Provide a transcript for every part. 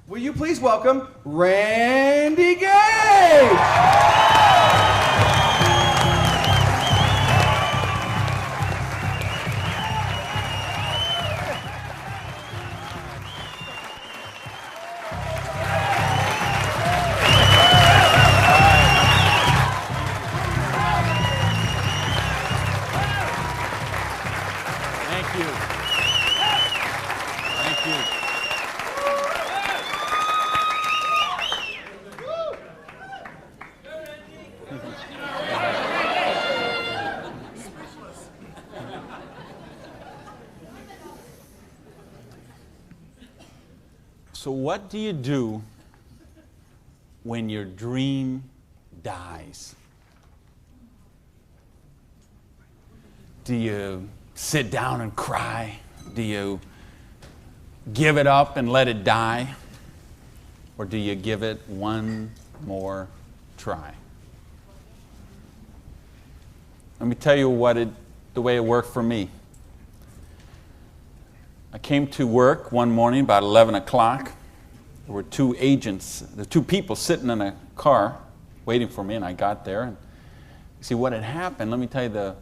Will you please welcome Randy Gage? Thank you. Thank you. So what do you do when your dream dies? Do you sit down and cry? Do you give it up and let it die? Or do you give it one more try? Let me tell you the way it worked for me. I came to work one morning about 11 o'clock. There were two people sitting in a car waiting for me, and I got there. And see what had happened, let me tell you the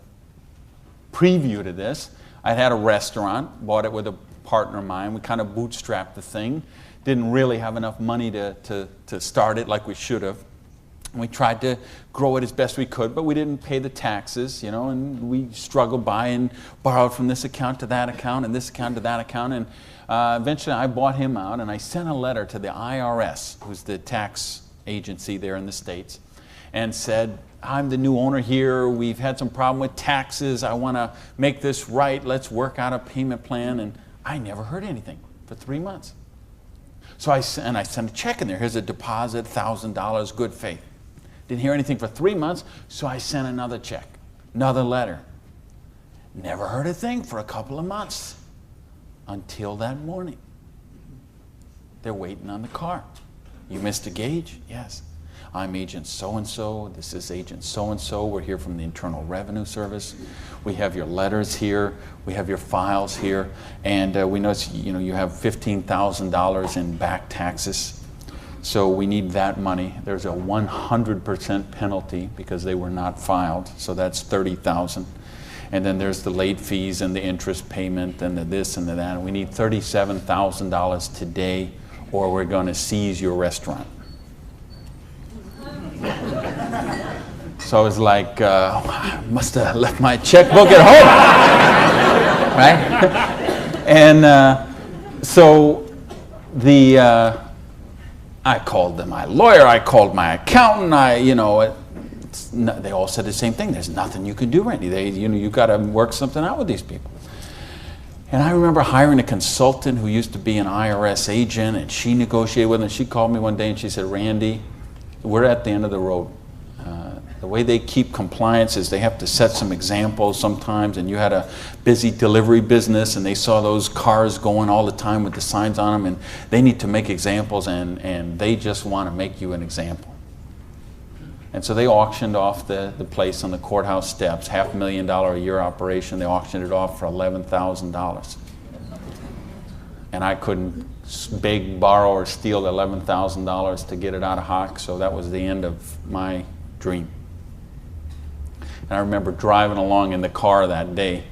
preview to this. I had a restaurant, bought it with a partner of mine. We kind of bootstrapped the thing. Didn't really have enough money to start it like we should have. And we tried to grow it as best we could, but we didn't pay the taxes, and we struggled by and borrowed from this account to that account and this account to that account. And eventually I bought him out, and I sent a letter to the IRS, who's the tax agency there in the States, and said, I'm the new owner here. We've had some problem with taxes. I want to make this right. Let's work out a payment plan. And I never heard anything for 3 months. So I sent a check in there. Here's a deposit, $1,000, good faith. Didn't hear anything for 3 months, so I sent another check, another letter. Never heard a thing for a couple of months until that morning. They're waiting on the car. You Mr. Gage? Yes. I'm Agent so-and-so. This is Agent so-and-so. We're here from the Internal Revenue Service. We have your letters here. We have your files here. And we notice you have $15,000 in back taxes. So we need that money. There's a 100% penalty because they were not filed. So that's $30,000. And then there's the late fees and the interest payment and the this and the that. And we need $37,000 today, or we're going to seize your restaurant. So I was like, I must have left my checkbook at home, right? And so I called my lawyer, I called my accountant, they all said the same thing. There's nothing you can do, Randy. You got to work something out with these people. And I remember hiring a consultant who used to be an IRS agent, and she negotiated with him. She called me one day and she said, Randy, we're at the end of the road. The way they keep compliance is they have to set some examples sometimes, and you had a busy delivery business and they saw those cars going all the time with the signs on them, and they need to make examples, and they just want to make you an example. And so they auctioned off the place on the courthouse steps, $500,000 a year operation. They auctioned it off for $11,000. And I couldn't beg, borrow, or steal $11,000 to get it out of hock, so that was the end of my dream. And I remember driving along in the car that day,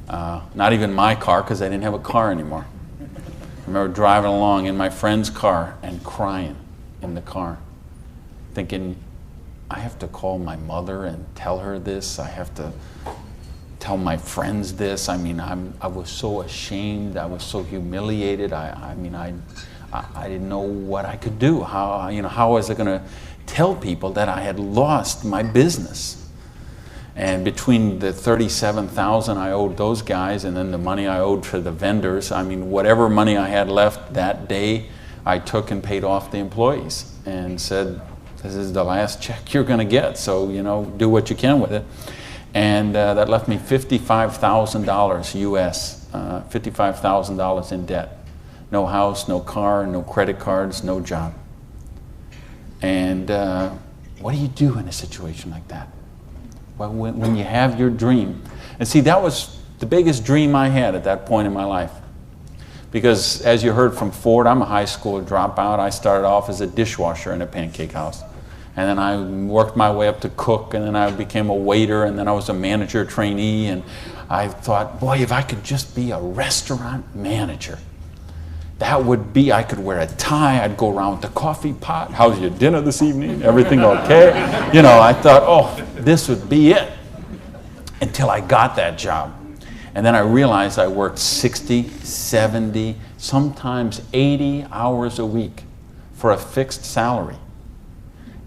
not even my car because I didn't have a car anymore. I remember driving along in my friend's car and crying in the car, thinking, I have to call my mother and tell her this. I have to tell my friends this. I mean, I was so ashamed. I was so humiliated. I didn't know what I could do. How was I going to tell people that I had lost my business? And between the $37,000 I owed those guys and then the money I owed for the vendors, whatever money I had left that day, I took and paid off the employees and said, this is the last check you're going to get, so do what you can with it. And that left me $55,000 US, $55,000 in debt. No house, no car, no credit cards, no job. And what do you do in a situation like that? Well, when you have your dream. And see, that was the biggest dream I had at that point in my life. Because as you heard from Ford, I'm a high school dropout. I started off as a dishwasher in a pancake house. And then I worked my way up to cook, and then I became a waiter, and then I was a manager trainee. And I thought, boy, if I could just be a restaurant manager, that would be, I could wear a tie, I'd go around with the coffee pot. How's your dinner this evening? Everything okay? You know, I thought, oh, this would be it. Until I got that job. And then I realized I worked 60, 70, sometimes 80 hours a week for a fixed salary.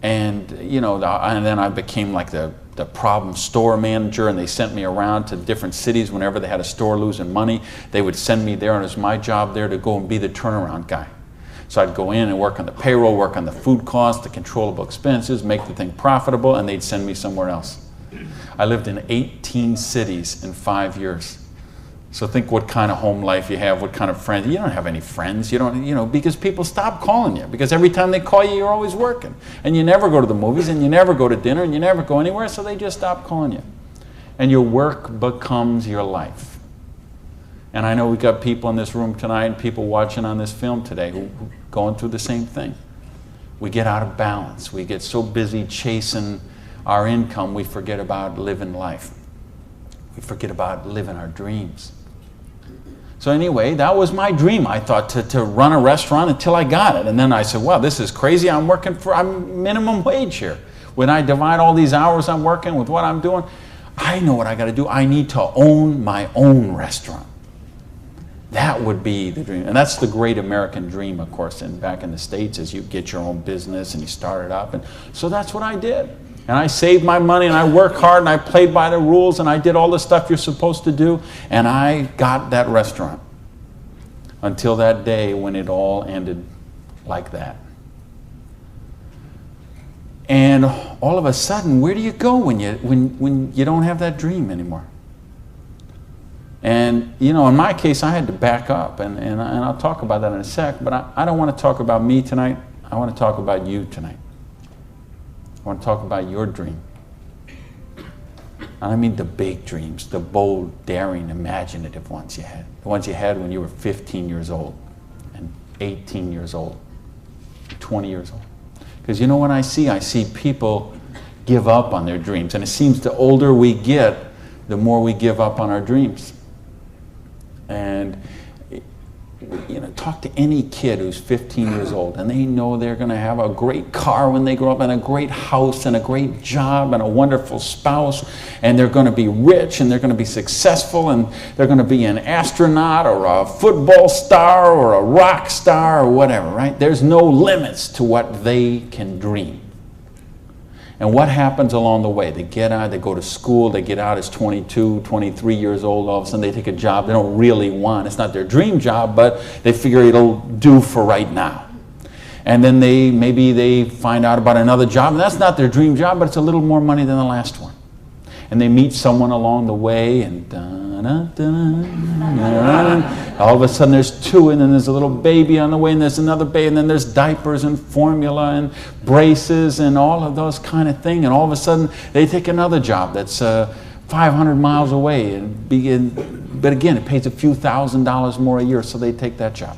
And, you know, and then I became like the problem store manager, and they sent me around to different cities whenever they had a store losing money. They would send me there, and it was my job there to go and be the turnaround guy. So I'd go in and work on the payroll, work on the food costs, the controllable expenses, make the thing profitable, and they'd send me somewhere else. I lived in 18 cities in 5 years. So think what kind of home life you have, what kind of friends. You don't have any friends. You don't, you know, because people stop calling you. Because every time they call you, you're always working. And you never go to the movies, and you never go to dinner, and you never go anywhere, so they just stop calling you. And your work becomes your life. And I know we've got people in this room tonight and people watching on this film today who going through the same thing. We get out of balance. We get so busy chasing our income, we forget about living life. We forget about living our dreams. So anyway, that was my dream. I thought to run a restaurant until I got it. And then I said, wow, this is crazy. I'm minimum wage here. When I divide all these hours I'm working with what I'm doing, I know what I got to do. I need to own my own restaurant. That would be the dream. And that's the great American dream, of course, and back in the States, is you get your own business and you start it up. And so that's what I did. And I saved my money, and I worked hard, and I played by the rules, and I did all the stuff you're supposed to do, and I got that restaurant. Until that day when it all ended like that. And all of a sudden, where do you go when you don't have that dream anymore? And, you know, in my case, I had to back up, and I'll talk about that in a sec, but I don't want to talk about me tonight. I want to talk about you tonight. I want to talk about your dream. And I mean the big dreams, the bold, daring, imaginative ones you had. The ones you had when you were 15 years old, and 18 years old, 20 years old. Because you know what I see people give up on their dreams. And it seems the older we get, the more we give up on our dreams. And you know, talk to any kid who's 15 years old, and they know they're going to have a great car when they grow up, and a great house, and a great job, and a wonderful spouse, and they're going to be rich, and they're going to be successful, and they're going to be an astronaut, or a football star, or a rock star, or whatever, right? There's no limits to what they can dream. And what happens along the way? They get out, they go to school, they get out as 22, 23 years old, all of a sudden they take a job they don't really want. It's not their dream job, but they figure it'll do for right now. And then maybe they find out about another job, and that's not their dream job, but it's a little more money than the last one. And they meet someone along the way, and all of a sudden there's two, and then there's a little baby on the way, and there's another baby, and then there's diapers and formula and braces and all of those kind of things. And all of a sudden they take another job that's 500 miles away, but again, it pays a few $1,000s more a year, so they take that job.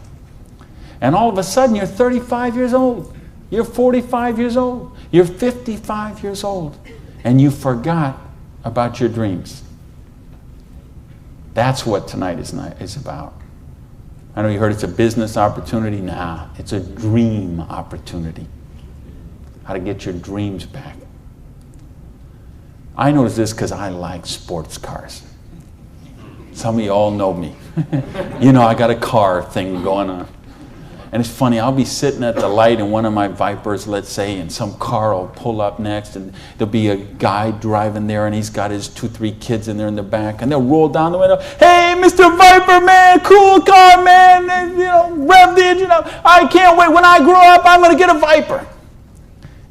And all of a sudden you're 35 years old, you're 45 years old, you're 55 years old, and you forgot about your dreams. That's what tonight is about. I know you heard it's a business opportunity. Nah, it's a dream opportunity. How to get your dreams back. I noticed this because I like sports cars. Some of you all know me. You know, I got a car thing going on. And it's funny, I'll be sitting at the light in one of my Vipers, let's say, and some car will pull up next, and there'll be a guy driving there, and he's got his 2-3 kids in there in the back, and they'll roll down the window, hey, Mr. Viper, man, cool car, man, and, you know, rev the engine up. I can't wait. When I grow up, I'm going to get a Viper.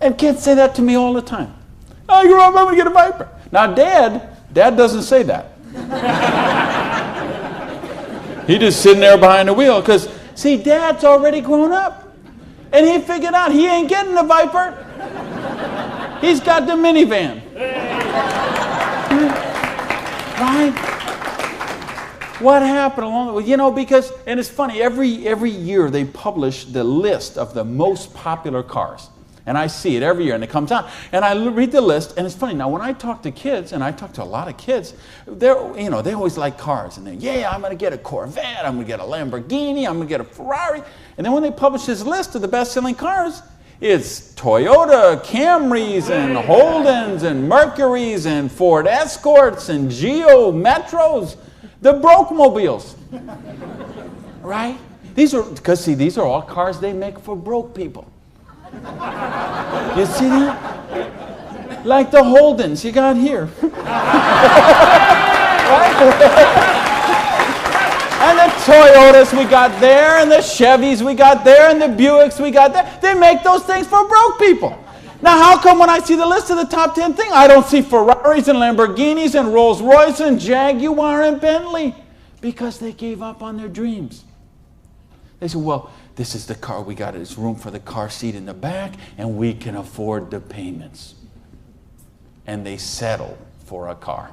And kids say that to me all the time. I grow up, I'm going to get a Viper. Now, Dad doesn't say that. He's just sitting there behind the wheel, because see, Dad's already grown up. And he figured out he ain't getting the Viper. He's got the minivan. Right? What happened along the way? You know, because, and it's funny, every year they publish the list of the most popular cars. And I see it every year, and it comes out. And I read the list, and it's funny. Now, when I talk to kids, and I talk to a lot of kids, they always like cars. And I'm going to get a Corvette, I'm going to get a Lamborghini, I'm going to get a Ferrari. And then when they publish this list of the best-selling cars, it's Toyota Camrys and Holdens and Mercurys and Ford Escorts and Geo Metros, the broke mobiles, right? These are all cars they make for broke people. You see that? Like the Holdens you got here. Right? And the Toyotas we got there, and the Chevys we got there, and the Buicks we got there. They make those things for broke people. Now, how come when I see the list of the top 10 things, I don't see Ferraris and Lamborghinis and Rolls Royce and Jaguar and Bentley? Because they gave up on their dreams. They said, well, this is the car we got. There's room for the car seat in the back, and we can afford the payments. And they settled for a car.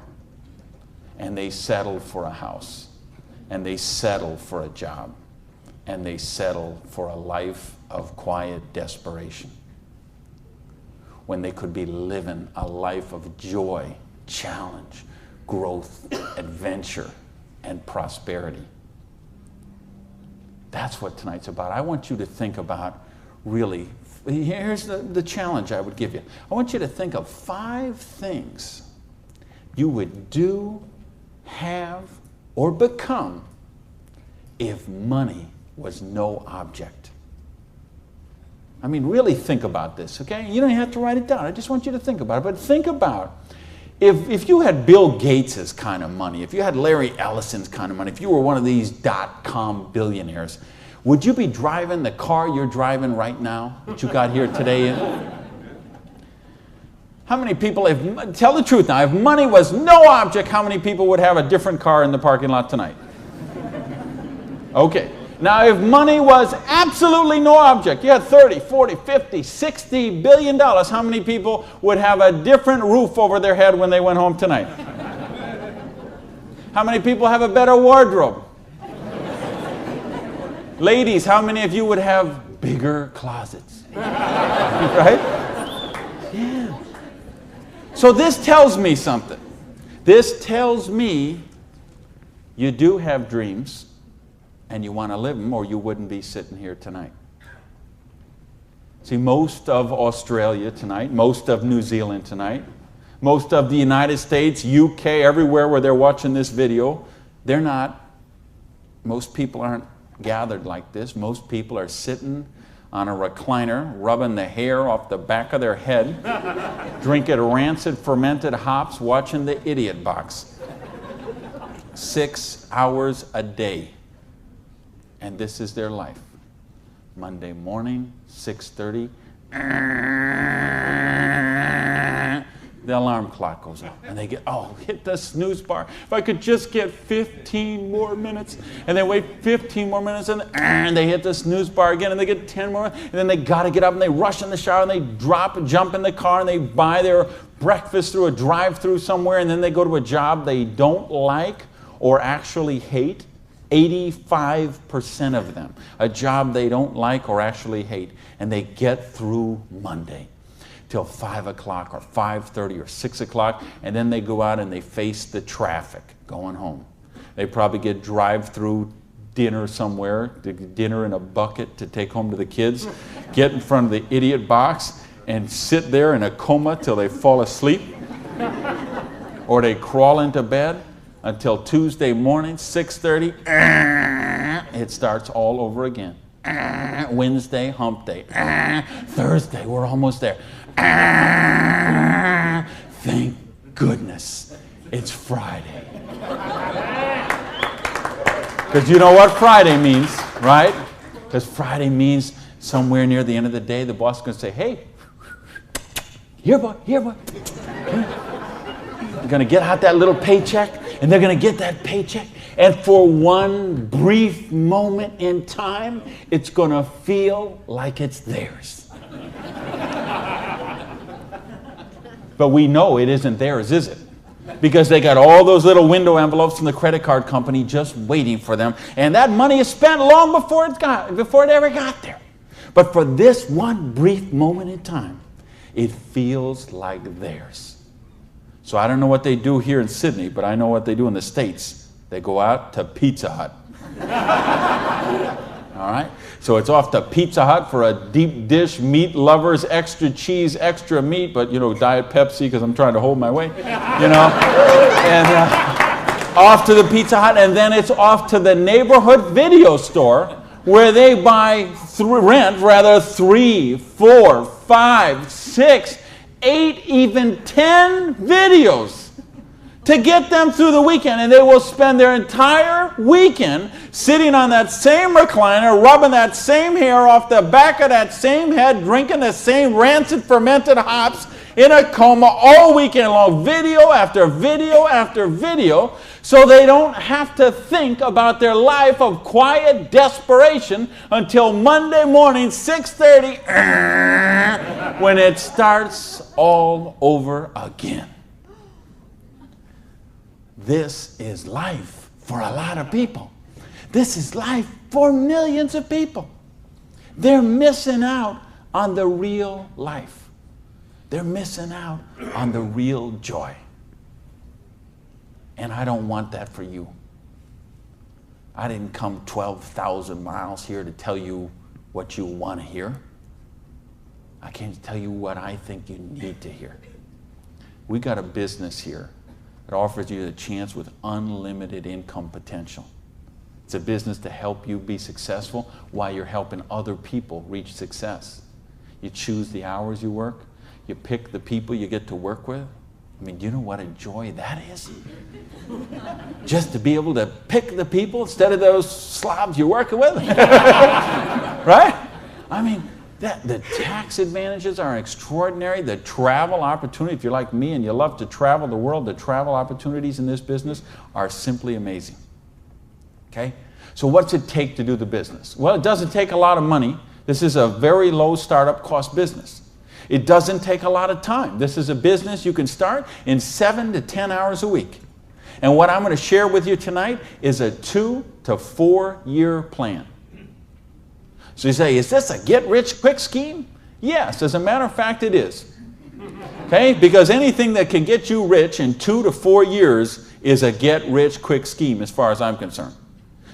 And they settled for a house. And they settled for a job. And they settled for a life of quiet desperation. When they could be living a life of joy, challenge, growth, adventure, and prosperity. That's what tonight's about. I want you to think about, really, here's the challenge I would give you. I want you to think of 5 things you would do, have, or become if money was no object. I mean, really think about this, okay? You don't have to write it down. I just want you to think about it. But think about if you had Bill Gates' kind of money, if you had Larry Ellison's kind of money, if you were one of these .com billionaires, would you be driving the car you're driving right now that you got here today in? How many people, tell the truth now, if money was no object, how many people would have a different car in the parking lot tonight? Okay. Now, if money was absolutely no object, you had 30, 40, 50, 60 billion dollars, how many people would have a different roof over their head when they went home tonight? How many people have a better wardrobe? Ladies, how many of you would have bigger closets? Right? Yeah. So this tells me something. This tells me you do have dreams and you want to live them, or you wouldn't be sitting here tonight. See, most of Australia tonight, most of New Zealand tonight, most of the United States, UK, everywhere where they're watching this video, most people aren't gathered like this. Most people are sitting on a recliner, rubbing the hair off the back of their head, drinking rancid fermented hops, watching the Idiot Box. 6 hours a day. And this is their life. Monday morning, 6:30, the alarm clock goes off. And they hit the snooze bar. If I could just get 15 more minutes. And they wait 15 more minutes, and they hit the snooze bar again, and they get 10 more. And then they got to get up, and they rush in the shower, and they jump in the car, and they buy their breakfast through a drive-through somewhere, and then they go to a job they don't like or actually hate. 85% of them, a job they don't like or actually hate, and they get through Monday till 5 o'clock or 5:30 or 6 o'clock, and then they go out and they face the traffic going home. They probably get drive-through dinner somewhere, dinner in a bucket to take home to the kids, get in front of the Idiot Box and sit there in a coma till they fall asleep, or they crawl into bed until Tuesday morning, 6:30, it starts all over again. Wednesday, hump day. Thursday, we're almost there. Thank goodness it's Friday. Because you know what Friday means, right? Because Friday means somewhere near the end of the day, the boss is going to say, hey, here, boy. You're going to get out that little paycheck, and they're going to get that paycheck, and for one brief moment in time, it's going to feel like it's theirs. But we know it isn't theirs, is it? because they got all those little window envelopes from the credit card company just waiting for them. And that money is spent long before it ever got there. But for this one brief moment in time, it feels like theirs. So I don't know what they do here in Sydney, but I know what they do in the States. They go out to Pizza Hut. All right? So it's off to Pizza Hut for a deep dish, meat lovers, extra cheese, extra meat, but, Diet Pepsi because I'm trying to hold my weight, And off to the Pizza Hut, and then it's off to the neighborhood video store where they rent 3, 4, 5, 6, 8, even 10 videos to get them through the weekend. And they will spend their entire weekend sitting on that same recliner, rubbing that same hair off the back of that same head, drinking the same rancid fermented hops in a coma all weekend long, video after video after video, so they don't have to think about their life of quiet desperation until Monday morning, 6:30, when it starts all over again. This is life for a lot of people. This is life for millions of people. They're missing out on the real life. They're missing out on the real joy. And I don't want that for you. I didn't come 12,000 miles here to tell you what you want to hear. I came to tell you what I think you need to hear. We got a business here that offers you a chance with unlimited income potential. It's a business to help you be successful while you're helping other people reach success. You choose the hours you work. You pick the people you get to work with. I mean, do you know what a joy that is? Just to be able to pick the people instead of those slobs you're working with. Right? I mean, the tax advantages are extraordinary. The travel opportunity, if you're like me and you love to travel the world, the travel opportunities in this business are simply amazing. Okay? So what's it take to do the business? Well, it doesn't take a lot of money. This is a very low startup cost business. It doesn't take a lot of time. This is a business you can start in 7 to 10 hours a week. And what I'm going to share with you tonight is a 2 to 4 year plan. So you say, is this a get-rich-quick scheme? Yes, as a matter of fact, it is. Okay? Because anything that can get you rich in 2 to 4 years is a get-rich-quick scheme as far as I'm concerned.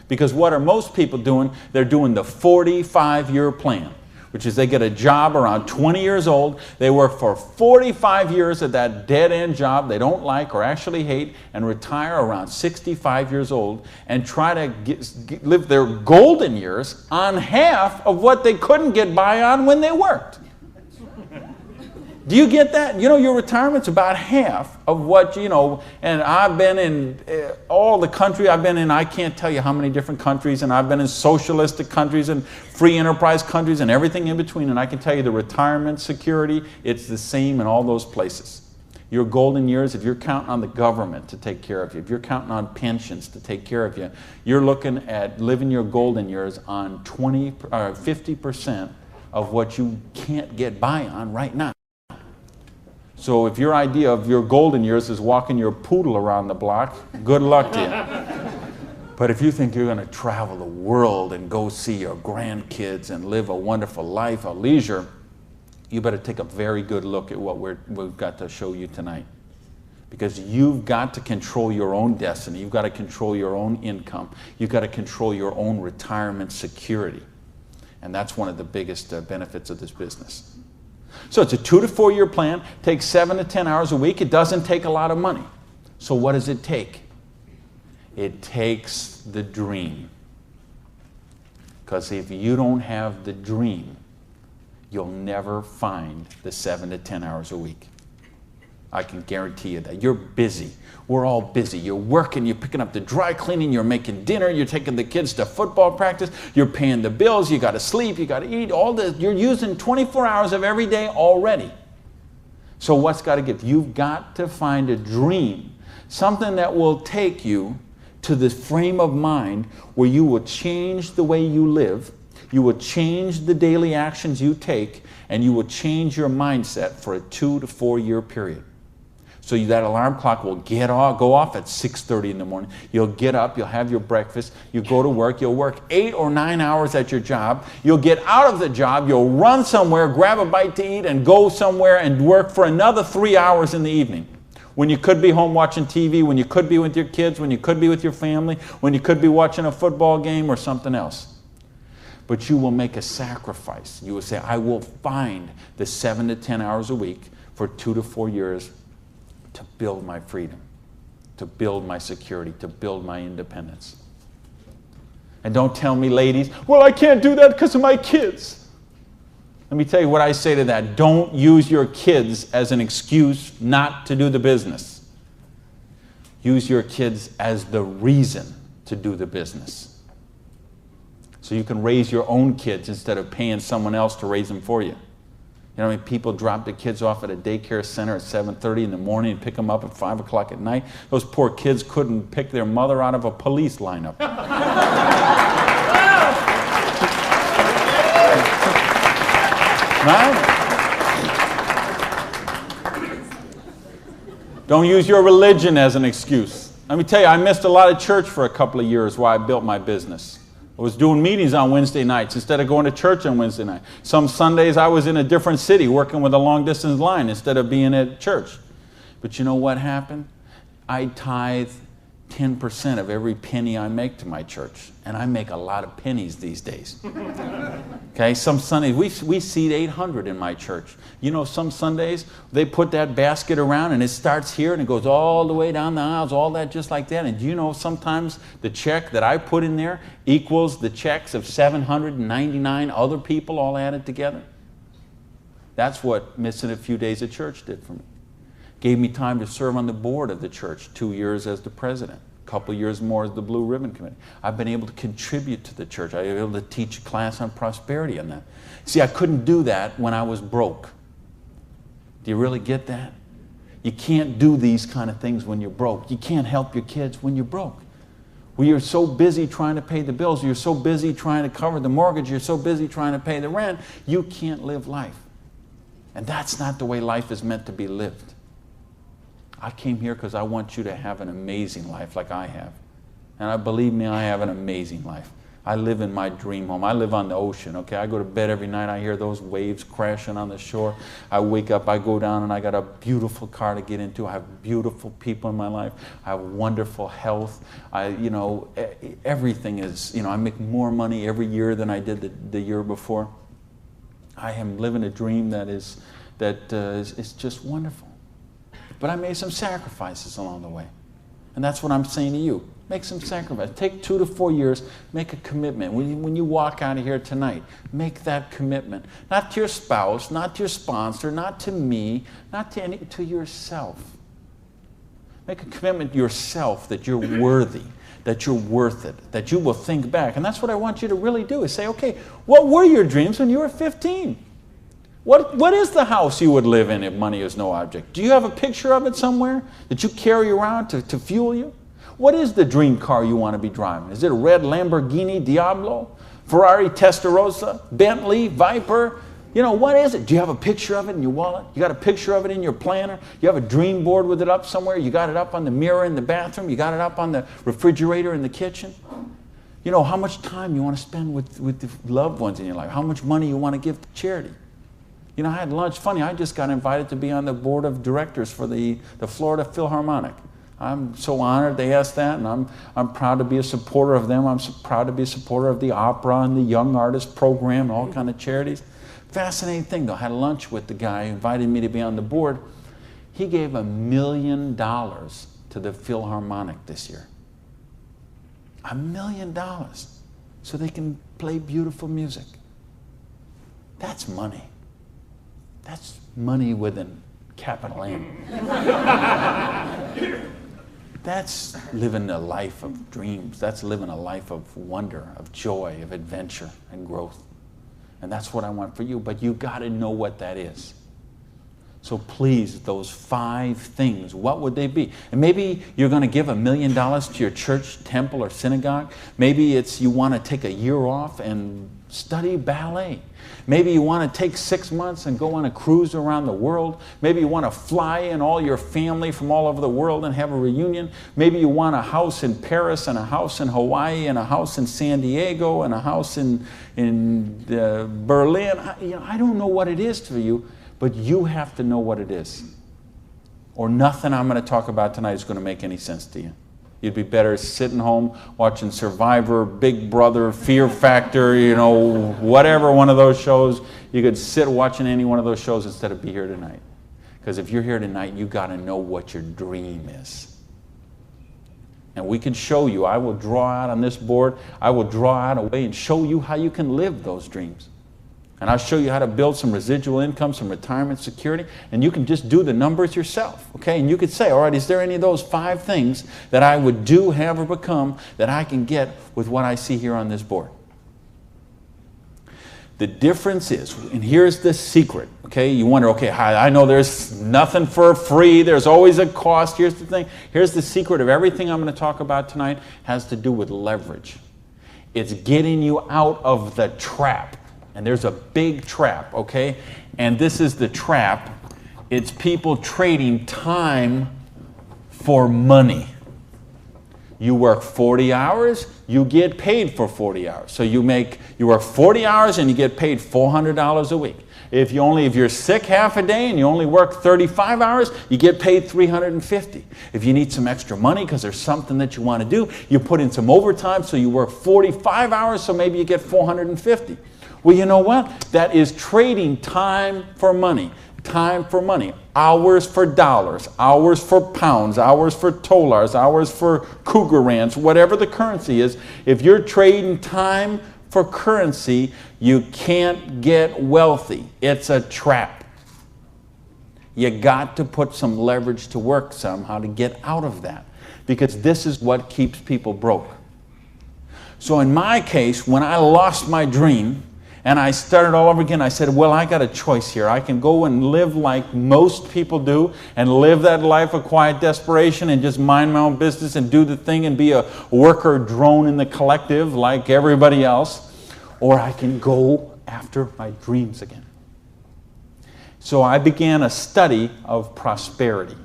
Because what are most people doing? They're doing the 45-year plan, which is they get a job around 20 years old. They work for 45 years at that dead-end job they don't like or actually hate, and retire around 65 years old and try to live their golden years on half of what they couldn't get by on when they worked. Do you get that? You know, your retirement's about half of what, and I've been in all the country I've been in. I can't tell you how many different countries, and I've been in socialistic countries and free enterprise countries and everything in between, and I can tell you the retirement security, it's the same in all those places. Your golden years, if you're counting on the government to take care of you, if you're counting on pensions to take care of you, you're looking at living your golden years on 50% of what you can't get by on right now. So if your idea of your golden years is walking your poodle around the block, good luck to you. But if you think you're going to travel the world and go see your grandkids and live a wonderful life of leisure, you better take a very good look at what we've got to show you tonight. Because you've got to control your own destiny. You've got to control your own income. You've got to control your own retirement security. And that's one of the biggest benefits of this business. So it's a 2 to 4 year plan, takes 7 to 10 hours a week. It doesn't take a lot of money. So what does it take? It takes the dream. Because if you don't have the dream, you'll never find the 7 to 10 hours a week. I can guarantee you that. You're busy. We're all busy. You're working, you're picking up the dry cleaning, you're making dinner, you're taking the kids to football practice, you're paying the bills, you got to sleep, you got to eat, all this. You're using 24 hours of every day already. So what's got to give? You've got to find a dream, something that will take you to the frame of mind where you will change the way you live, you will change the daily actions you take, and you will change your mindset for a 2 to 4 year period. So that alarm clock will go off at 6:30 in the morning. You'll get up, you'll have your breakfast, you go to work, you'll work 8 or 9 hours at your job, you'll get out of the job, you'll run somewhere, grab a bite to eat, and go somewhere and work for another 3 hours in the evening. When you could be home watching TV, when you could be with your kids, when you could be with your family, when you could be watching a football game or something else. But you will make a sacrifice. You will say, I will find the 7 to 10 hours a week for 2 to 4 years to build my freedom, to build my security, to build my independence. And don't tell me, ladies, well, I can't do that because of my kids. Let me tell you what I say to that. Don't use your kids as an excuse not to do the business. Use your kids as the reason to do the business. So you can raise your own kids instead of paying someone else to raise them for you. You know how many people drop their kids off at a daycare center at 7:30 in the morning and pick them up at 5 o'clock at night? Those poor kids couldn't pick their mother out of a police lineup. Right? Don't use your religion as an excuse. Let me tell you, I missed a lot of church for a couple of years while I built my business. I was doing meetings on Wednesday nights instead of going to church on Wednesday night. Some Sundays I was in a different city working with a long distance line instead of being at church. But you know what happened? I tithe 10% of every penny I make to my church. And I make a lot of pennies these days. Okay, some Sundays, we seat 800 in my church. You know, some Sundays, they put that basket around and it starts here and it goes all the way down the aisles, all that just like that. And do you know sometimes the check that I put in there equals the checks of 799 other people all added together? That's what missing a few days of church did for me. Gave me time to serve on the board of the church, 2 years as the president, a couple years more as the Blue Ribbon Committee. I've been able to contribute to the church. I've been able to teach a class on prosperity on that. See, I couldn't do that when I was broke. Do you really get that? You can't do these kind of things when you're broke. You can't help your kids when you're broke. When you're so busy trying to pay the bills, you're so busy trying to cover the mortgage, you're so busy trying to pay the rent, you can't live life. And that's not the way life is meant to be lived. I came here because I want you to have an amazing life like I have. And believe me, I have an amazing life. I live in my dream home. I live on the ocean, okay? I go to bed every night, I hear those waves crashing on the shore. I wake up, I go down, and I got a beautiful car to get into. I have beautiful people in my life. I have wonderful health. Everything is, I make more money every year than I did the year before. I am living a dream that is just wonderful. But I made some sacrifices along the way. And that's what I'm saying to you. Make some sacrifices. Take 2 to 4 years. Make a commitment. When you walk out of here tonight, make that commitment. Not to your spouse, not to your sponsor, not to me, not to yourself. Make a commitment to yourself that you're worthy, that you're worth it, that you will think back. And that's what I want you to really do, is say, okay, what were your dreams when you were 15? What is the house you would live in if money is no object? Do you have a picture of it somewhere that you carry around to fuel you? What is the dream car you want to be driving? Is it a red Lamborghini Diablo, Ferrari Testarossa, Bentley, Viper? What is it? Do you have a picture of it in your wallet? You got a picture of it in your planner? You have a dream board with it up somewhere? You got it up on the mirror in the bathroom? You got it up on the refrigerator in the kitchen? How much time you want to spend with the loved ones in your life? How much money you want to give to charity? I had lunch. Funny, I just got invited to be on the board of directors for the Florida Philharmonic. I'm so honored they asked that, and I'm proud to be a supporter of them. I'm so proud to be a supporter of the opera and the Young Artist Program and all kind of charities. Fascinating thing, though. I had lunch with the guy who invited me to be on the board. He gave $1 million to the Philharmonic this year. $1 million so they can play beautiful music. That's money. That's money with a capital M. That's living a life of dreams. That's living a life of wonder, of joy, of adventure and growth. And that's what I want for you. But you got to know what that is. So please, those 5 things, what would they be? And maybe you're going to give $1 million to your church, temple, or synagogue. Maybe it's you want to take a year off and study ballet. Maybe you want to take 6 months and go on a cruise around the world. Maybe you want to fly in all your family from all over the world and have a reunion. Maybe you want a house in Paris and a house in Hawaii and a house in San Diego and a house in Berlin. I don't know what it is for you, but you have to know what it is. Or nothing I'm going to talk about tonight is going to make any sense to you. You'd be better sitting home watching Survivor, Big Brother, Fear Factor, whatever one of those shows. You could sit watching any one of those shows instead of be here tonight. Because if you're here tonight, you got to know what your dream is. And we can show you. I will draw out on this board. I will draw out a way and show you how you can live those dreams. And I'll show you how to build some residual income, some retirement security, and you can just do the numbers yourself, okay? And you could say, all right, is there any of those 5 things that I would do, have, or become that I can get with what I see here on this board? The difference is, and here's the secret, okay? You wonder, okay, I know there's nothing for free. There's always a cost. Here's the thing. Here's the secret of everything I'm going to talk about tonight has to do with leverage. It's getting you out of the trap. And there's a big trap, okay? And this is the trap. It's people trading time for money. You work 40 hours, you get paid for 40 hours. So you work 40 hours and you get paid $400 a week. If you're sick half a day and you only work 35 hours, you get paid $350. If you need some extra money because there's something that you want to do, you put in some overtime, so you work 45 hours, so maybe you get $450. Well, you know what? That is trading time for money. Time for money. Hours for dollars. Hours for pounds. Hours for dollars. Hours for Cougarans. Whatever the currency is. If you're trading time for currency, you can't get wealthy. It's a trap. You got to put some leverage to work somehow to get out of that. Because this is what keeps people broke. So in my case, when I lost my dream, and I started all over again, I said, well, I got a choice here. I can go and live like most people do and live that life of quiet desperation and just mind my own business and do the thing and be a worker drone in the collective like everybody else. Or I can go after my dreams again. So I began a study of prosperity.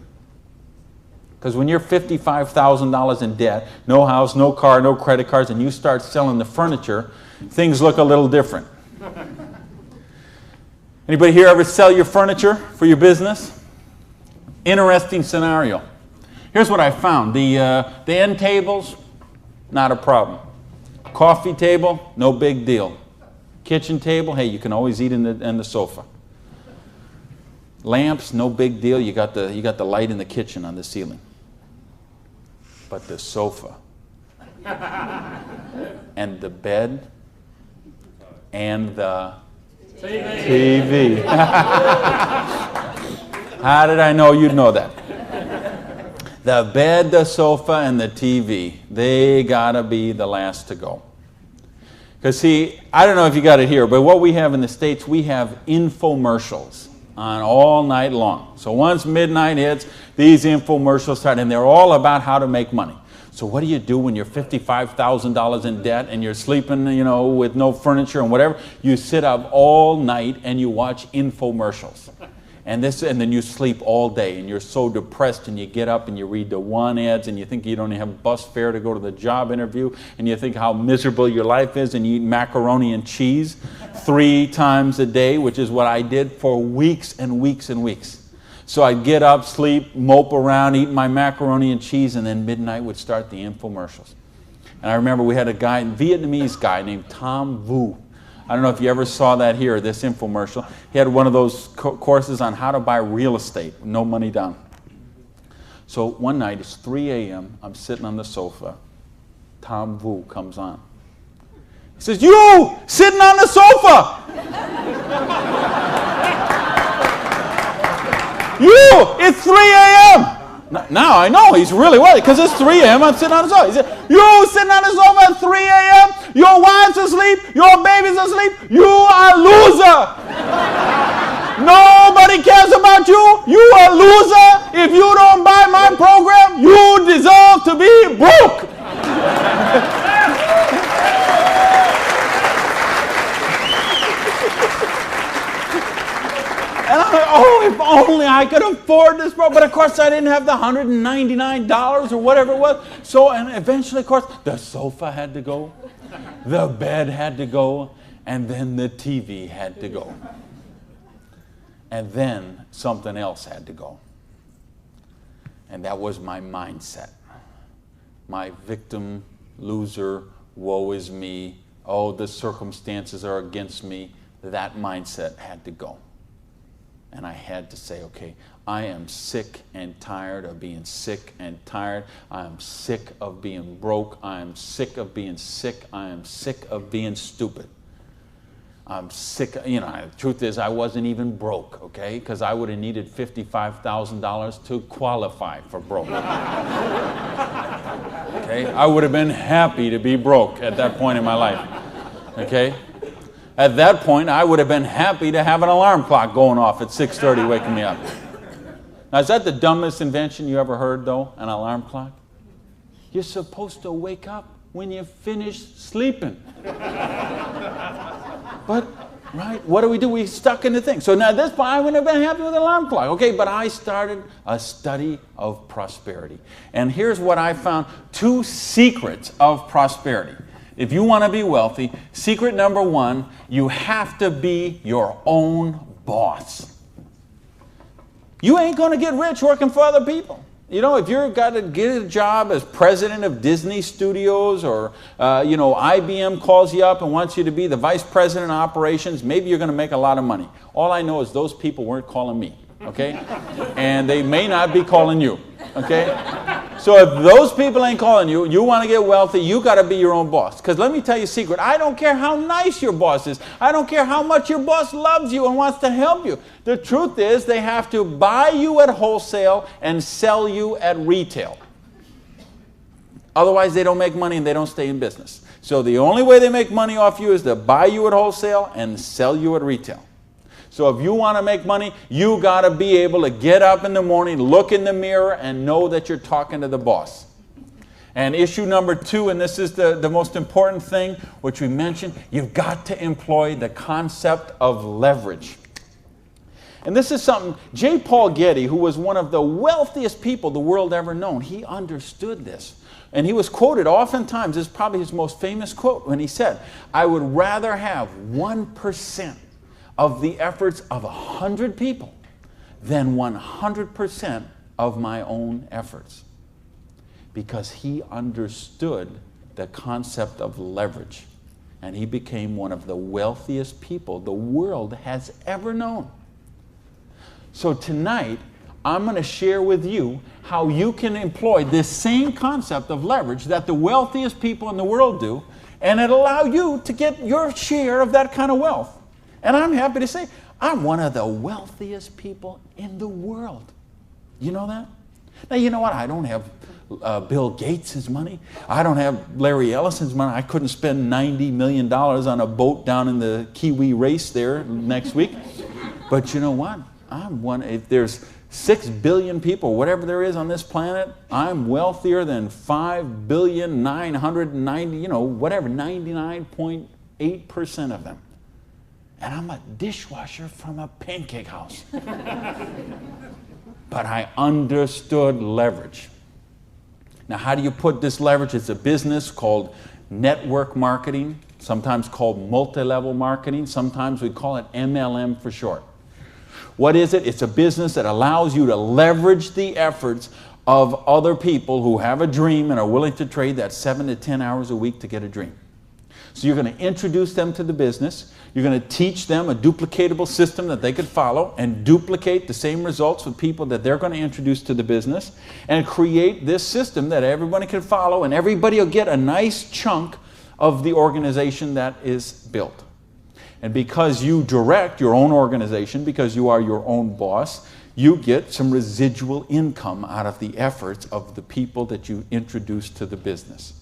Because when you're $55,000 in debt, no house, no car, no credit cards, and you start selling the furniture, things look a little different. Anybody here ever sell your furniture for your business? Interesting scenario. Here's what I found. The end tables, not a problem. Coffee table, no big deal. Kitchen table, hey, you can always eat in the sofa. Lamps, no big deal. You got the light in the kitchen on the ceiling. But the sofa and the bed and the TV. How did I know you'd know that? The bed, the sofa, and the TV, they gotta be the last to go. Because see, I don't know if you got it here, but what we have in the States, we have infomercials on all night long. So once midnight hits, these infomercials start, and they're all about how to make money. So what do you do when you're $55,000 in debt and you're sleeping, with no furniture and whatever? You sit up all night and you watch infomercials. And then you sleep all day and you're so depressed, and you get up and you read the one ads and you think you don't have bus fare to go to the job interview, and you think how miserable your life is, and you eat macaroni and cheese 3 times a day, which is what I did for weeks and weeks and weeks. So I'd get up, sleep, mope around, eat my macaroni and cheese, and then midnight would start the infomercials. And I remember we had a Vietnamese guy named Tom Vu. I don't know if you ever saw that here, this infomercial. He had one of those courses on how to buy real estate, no money down. So one night, it's 3 a.m., I'm sitting on the sofa. Tom Vu comes on. He says, "You, sitting on the sofa! You, it's 3 a.m. Now I know he's really worried because it's 3 a.m. I'm sitting on the sofa. He said, "You sitting on the sofa at 3 a.m. Your wife's asleep. Your baby's asleep. You are a loser. No nobody cares about you. You a loser. If you don't buy my program, you deserve to be broke. And I'm like, oh, if only I could afford this program. But of course, I didn't have the $199 or whatever it was. So, and eventually, of course, the sofa had to go, the bed had to go, and then the TV had to go. And then something else had to go. And that was my mindset. My victim, loser, woe is me, oh, the circumstances are against me. That mindset had to go. And I had to say, okay, I am sick and tired of being sick and tired. I am sick of being broke. I am sick of being sick. I am sick of being stupid. I'm sick, you know, the truth is I wasn't even broke, okay? Because I would have needed $55,000 to qualify for broke. Okay? I would have been happy to be broke at that point in my life, okay? At that point, I would have been happy to have an alarm clock going off at 6:30 waking me up. Now, is that the dumbest invention you ever heard, though, an alarm clock? You're supposed to wake up when you finish sleeping. But, right, what do? We stuck in the thing. So now at this point, I wouldn't have been happy with an alarm clock. Okay, but I started a study of prosperity. And here's what I found, 2 secrets of prosperity. If you want to be wealthy, secret number 1, you have to be your own boss. You ain't going to get rich working for other people. You know, if you've got to get a job as president of Disney Studios or, you know, IBM calls you up and wants you to be the vice president of operations, maybe you're going to make a lot of money. All I know is those people weren't calling me, okay? And they may not be calling you, okay? So if those people ain't calling you, you want to get wealthy, you got to be your own boss. Because let me tell you a secret. I don't care how nice your boss is. I don't care how much your boss loves you and wants to help you. The truth is they have to buy you at wholesale and sell you at retail. Otherwise, they don't make money and they don't stay in business. So the only way they make money off you is to buy you at wholesale and sell you at retail. So if you want to make money, you got to be able to get up in the morning, look in the mirror, and know that you're talking to the boss. And issue number 2, and this is the most important thing, which we mentioned, you've got to employ the concept of leverage. And this is something, J. Paul Getty, who was one of the wealthiest people the world ever known, he understood this. And he was quoted oftentimes, this is probably his most famous quote, when he said, I would rather have 1% of the efforts of 100 people than 100% of my own efforts. Because he understood the concept of leverage. And he became one of the wealthiest people the world has ever known. So tonight, I'm going to share with you how you can employ this same concept of leverage that the wealthiest people in the world do, and it'll allow you to get your share of that kind of wealth. And I'm happy to say, I'm one of the wealthiest people in the world. You know that? Now, you know what? I don't have Bill Gates' money. I don't have Larry Ellison's money. I couldn't spend $90 million on a boat down in the Kiwi race there next week. But you know what? I'm one. If there's 6 billion people, whatever there is on this planet, I'm wealthier than 5,990,000, you know, whatever, 99.8% of them. And I'm a dishwasher from a pancake house. But I understood leverage. Now, how do you put this leverage? It's a business called network marketing, sometimes called multi-level marketing. Sometimes we call it MLM for short. What is it? It's a business that allows you to leverage the efforts of other people who have a dream and are willing to trade that 7 to 10 hours a week to get a dream. So you're going to introduce them to the business. You're going to teach them a duplicatable system that they could follow and duplicate the same results with people that they're going to introduce to the business and create this system that everybody can follow, and everybody will get a nice chunk of the organization that is built. And because you direct your own organization, because you are your own boss, you get some residual income out of the efforts of the people that you introduce to the business.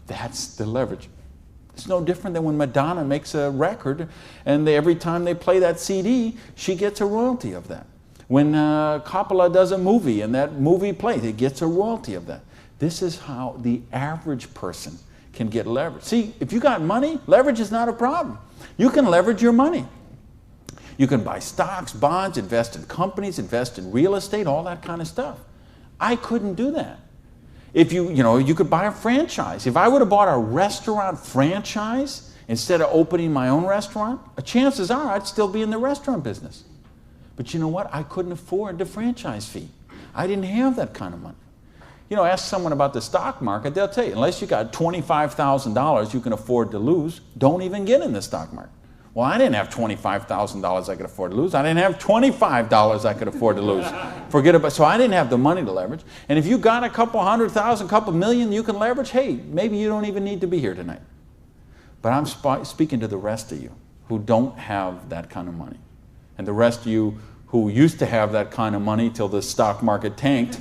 That's the leverage. It's no different than when Madonna makes a record and every time they play that CD, she gets a royalty of that. When Coppola does a movie and that movie plays, it gets a royalty of that. This is how the average person can get leverage. See, if you got money, leverage is not a problem. You can leverage your money. You can buy stocks, bonds, invest in companies, invest in real estate, all that kind of stuff. I couldn't do that. If you could buy a franchise. If I would have bought a restaurant franchise instead of opening my own restaurant, chances are I'd still be in the restaurant business. But you know what? I couldn't afford the franchise fee. I didn't have that kind of money. Ask someone about the stock market, they'll tell you, unless you got $25,000 you can afford to lose, don't even get in the stock market. Well, I didn't have $25,000 I could afford to lose. I didn't have $25 I could afford to lose. So I didn't have the money to leverage. And if you got a couple $100,000, couple million you can leverage, hey, maybe you don't even need to be here tonight. But I'm speaking to the rest of you who don't have that kind of money. And the rest of you who used to have that kind of money till the stock market tanked,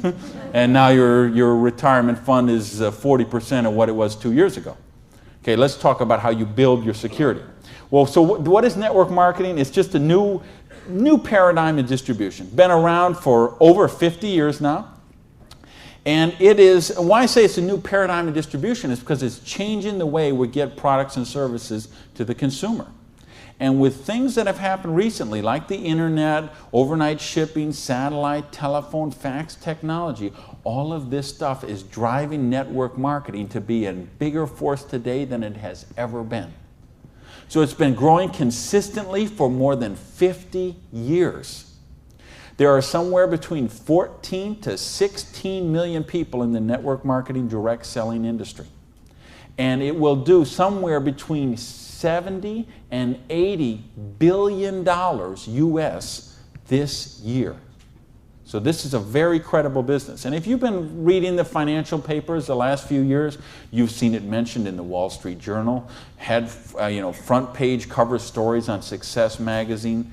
and now your retirement fund is 40% of what it was 2 years ago. Okay, let's talk about how you build your security. Well, so what is network marketing? It's just a new paradigm in distribution. Been around for over 50 years now. And it is, why I say it's a new paradigm in distribution is because it's changing the way we get products and services to the consumer. And with things that have happened recently, like the internet, overnight shipping, satellite, telephone, fax technology, all of this stuff is driving network marketing to be a bigger force today than it has ever been. So it's been growing consistently for more than 50 years. There are somewhere between 14 to 16 million people in the network marketing direct selling industry. And it will do somewhere between 70 and 80 billion dollars US this year. So this is a very credible business. And if you've been reading the financial papers the last few years, you've seen it mentioned in the Wall Street Journal, had front page cover stories on Success magazine,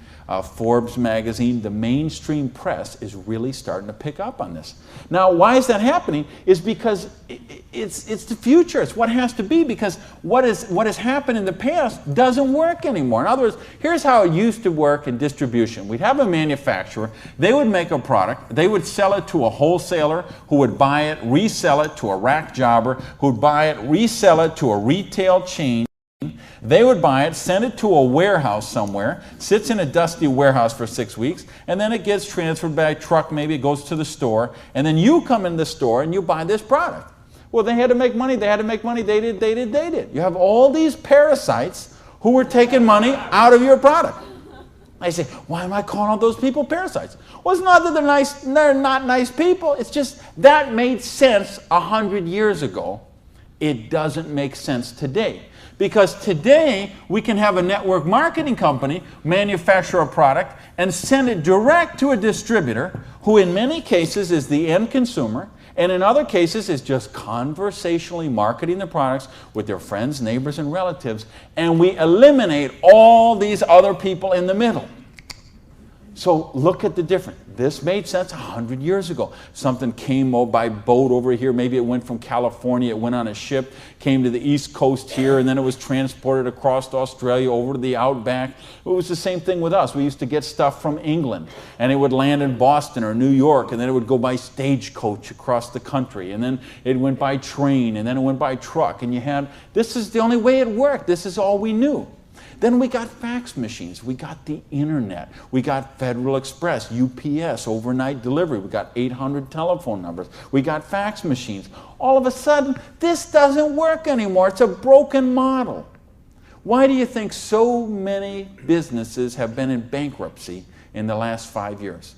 Forbes magazine. The mainstream press is really starting to pick up on this. Now, why is that happening? Is because it's the future. It's what has to be, because what has happened in the past doesn't work anymore. In other words, here's how it used to work in distribution. We'd have a manufacturer. They would make a product. They would sell it to a wholesaler who would buy it, resell it to a rack jobber who would buy it, resell it to a retail chain. They would buy it, send it to a warehouse somewhere, sits in a dusty warehouse for 6 weeks, and then it gets transferred by truck, maybe it goes to the store, and then you come in the store and you buy this product. Well, they had to make money, they did. You have all these parasites who were taking money out of your product. I say, why am I calling all those people parasites? Well, it's not that they're nice, they're not nice people, it's just that made sense 100 years ago. It doesn't make sense today. Because today, we can have a network marketing company manufacture a product and send it direct to a distributor who in many cases is the end consumer, and in other cases is just conversationally marketing the products with their friends, neighbors, and relatives, and we eliminate all these other people in the middle. So look at the difference. This made sense 100 years ago. Something came by boat over here. Maybe it went from California, it went on a ship, came to the East Coast here, and then it was transported across to Australia over to the outback. It was the same thing with us. We used to get stuff from England, and it would land in Boston or New York, and then it would go by stagecoach across the country, and then it went by train, and then it went by truck, and this is the only way it worked. This is all we knew. Then we got fax machines, we got the internet, we got Federal Express, UPS, overnight delivery, we got 800 telephone numbers, we got fax machines. All of a sudden, this doesn't work anymore. It's a broken model. Why do you think so many businesses have been in bankruptcy in the last 5 years?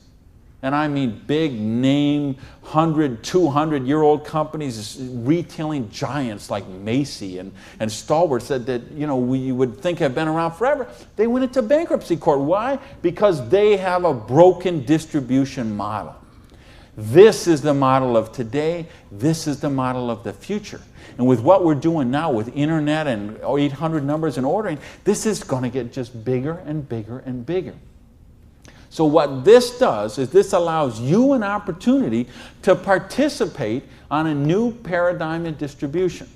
And I mean big name, 100, 200-year-old companies, retailing giants like Macy and Stalwarts that we would think have been around forever. They went into bankruptcy court. Why? Because they have a broken distribution model. This is the model of today. This is the model of the future. And with what we're doing now with internet and 800 numbers and ordering, this is going to get just bigger and bigger and bigger. So what this does is this allows you an opportunity to participate on a new paradigm in distribution.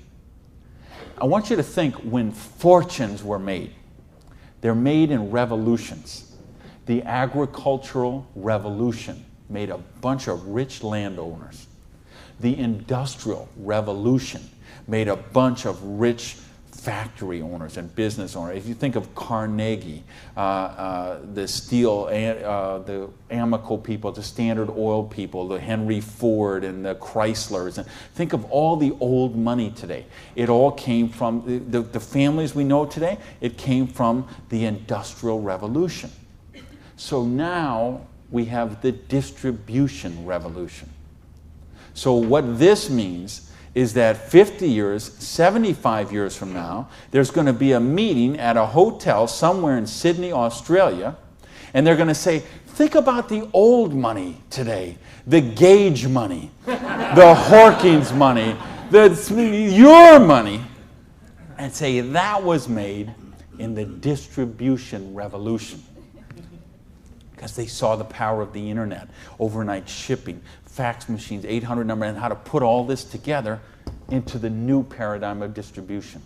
I want you to think when fortunes were made. They're made in revolutions. The agricultural revolution made a bunch of rich landowners. The industrial revolution made a bunch of rich factory owners and business owners. If you think of Carnegie, the steel, the Amoco people, the Standard Oil people, the Henry Ford and the Chryslers, and think of all the old money today. It all came from the families we know today. It came from the Industrial Revolution. So now we have the distribution revolution. So what this means is that 50 years, 75 years from now, there's going to be a meeting at a hotel somewhere in Sydney, Australia, and they're going to say, think about the old money today, the Gage money, the Hawkins money, your money, and say that was made in the distribution revolution. Because they saw the power of the internet, overnight shipping, fax machines, 800 number, and how to put all this together into the new paradigm of distribution.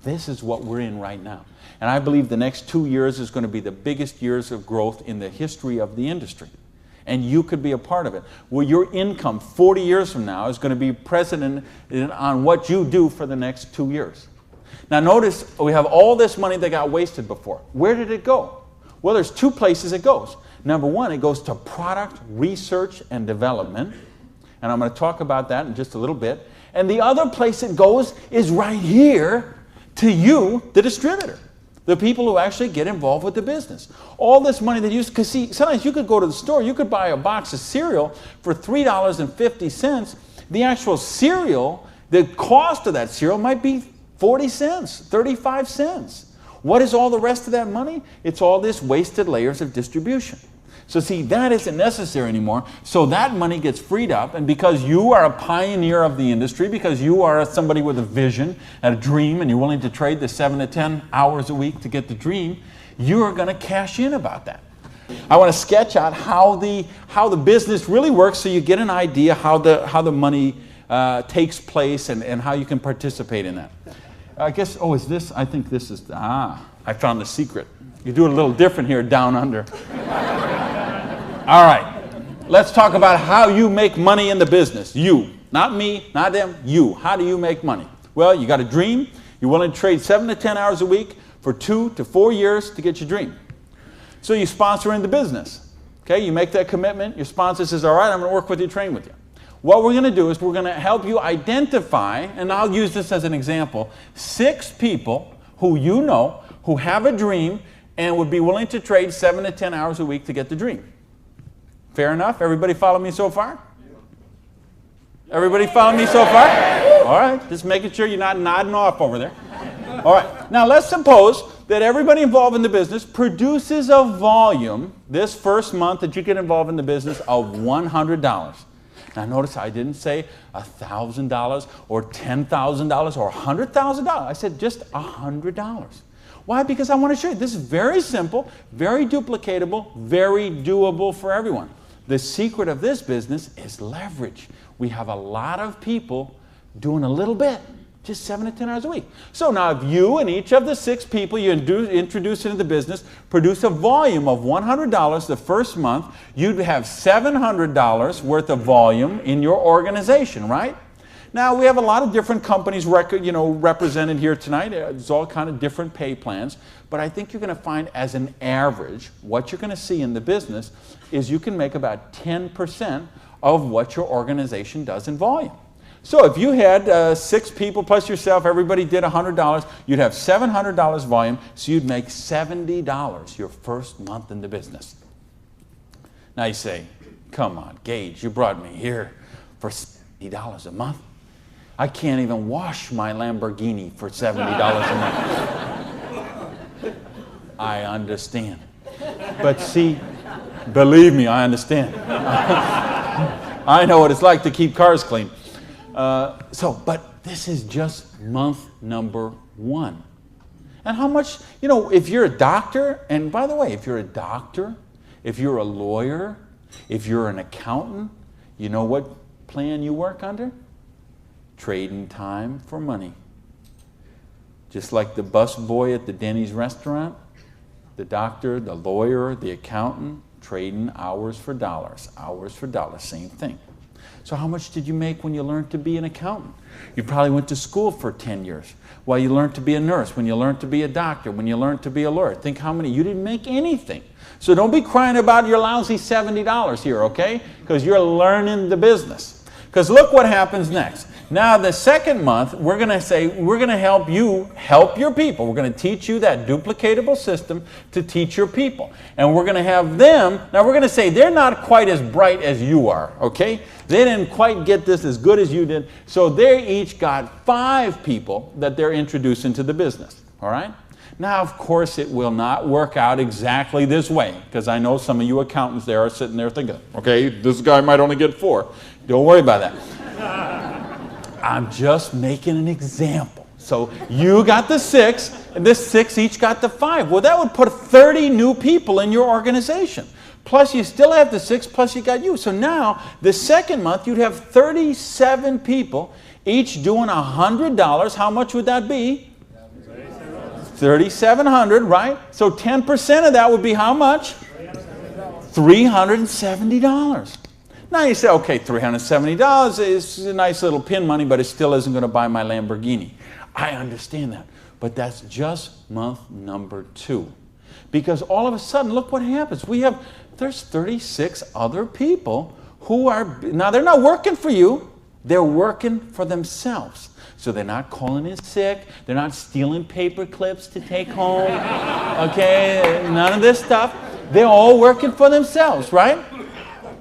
This is what we're in right now. And I believe the next 2 years is going to be the biggest years of growth in the history of the industry. And you could be a part of it. Well, your income 40 years from now is going to be present on what you do for the next 2 years. Now notice we have all this money that got wasted before. Where did it go? Well, there's two places it goes. Number one, it goes to product research and development. And I'm going to talk about that in just a little bit. And the other place it goes is right here to you, the distributor, the people who actually get involved with the business. All this money that you, because see, sometimes you could go to the store, you could buy a box of cereal for $3.50. The actual cereal, the cost of that cereal might be 40 cents, 35 cents. What is all the rest of that money? It's all this wasted layers of distribution. So see, that isn't necessary anymore. So that money gets freed up, and because you are a pioneer of the industry, because you are somebody with a vision and a dream, and you're willing to trade the 7 to 10 hours a week to get the dream, you are going to cash in about that. I want to sketch out how the business really works so you get an idea how the money takes place and how you can participate in that. I guess, is this? I think this is, I found the secret. You do it a little different here down under. All right, let's talk about how you make money in the business. You, not me, not them, you. How do you make money? Well, you got a dream. You're willing to trade 7 to 10 hours a week for 2 to 4 years to get your dream. So you sponsor in the business. Okay, you make that commitment. Your sponsor says, all right, I'm going to work with you, train with you. What we're going to do is we're going to help you identify, and I'll use this as an example, 6 people who you know who have a dream and would be willing to trade 7 to 10 hours a week to get the dream. Fair enough? Everybody follow me so far? Everybody follow me so far? All right, just making sure you're not nodding off over there. All right, now let's suppose that everybody involved in the business produces a volume this first month that you get involved in the business of $100. Now notice I didn't say $1,000 or $10,000 or $100,000. I said just $100. Why? Because I want to show you this is very simple, very duplicatable, very doable for everyone. The secret of this business is leverage. We have a lot of people doing a little bit, just 7 to 10 hours a week. So now if you and each of the 6 people you introduce into the business produce a volume of $100 the first month, you'd have $700 worth of volume in your organization, right? Now we have a lot of different companies represented here tonight. There's all kind of different pay plans, but I think you're going to find as an average, what you're going to see in the business is you can make about 10% of what your organization does in volume. So if you had 6 people plus yourself, everybody did $100, you'd have $700 volume, so you'd make $70 your first month in the business. Now you say, come on, Gage, you brought me here for $70 a month. I can't even wash my Lamborghini for $70 a month. I understand. But see, believe me, I understand. I know what it's like to keep cars clean. But this is just month number 1. And how much, if you're a doctor, and by the way, if you're a doctor, if you're a lawyer, if you're an accountant, you know what plan you work under? Trading time for money. Just like the bus boy at the Denny's restaurant, the doctor, the lawyer, the accountant, trading hours for dollars, same thing. So how much did you make when you learned to be an accountant? You probably went to school for 10 years. While you learned to be a nurse, when you learned to be a doctor, when you learned to be a lawyer. Think how many, you didn't make anything. So don't be crying about your lousy $70 here, okay? Because you're learning the business. Because look what happens next. Now the second month, we're going to say, we're going to help you help your people. We're going to teach you that duplicatable system to teach your people. And we're going to have them, now we're going to say they're not quite as bright as you are, okay? They didn't quite get this as good as you did. So they each got 5 people that they're introducing to the business, all right? Now, of course, it will not work out exactly this way, because I know some of you accountants there are sitting there thinking, okay, this guy might only get 4. Don't worry about that. I'm just making an example. So you got the 6, and this 6 each got the 5. Well, that would put 30 new people in your organization. Plus you still have the 6, plus you got you. So now, the second month, you'd have 37 people, each doing $100. How much would that be? $3,700, right? So 10% of that would be how much? $370. Now you say, okay, $370 is a nice little pin money, but it still isn't going to buy my Lamborghini. I understand that. But that's just month number 2. Because all of a sudden, look what happens. There's 36 other people who are, now they're not working for you, they're working for themselves. So they're not calling in sick, they're not stealing paper clips to take home, okay, none of this stuff. They're all working for themselves, right?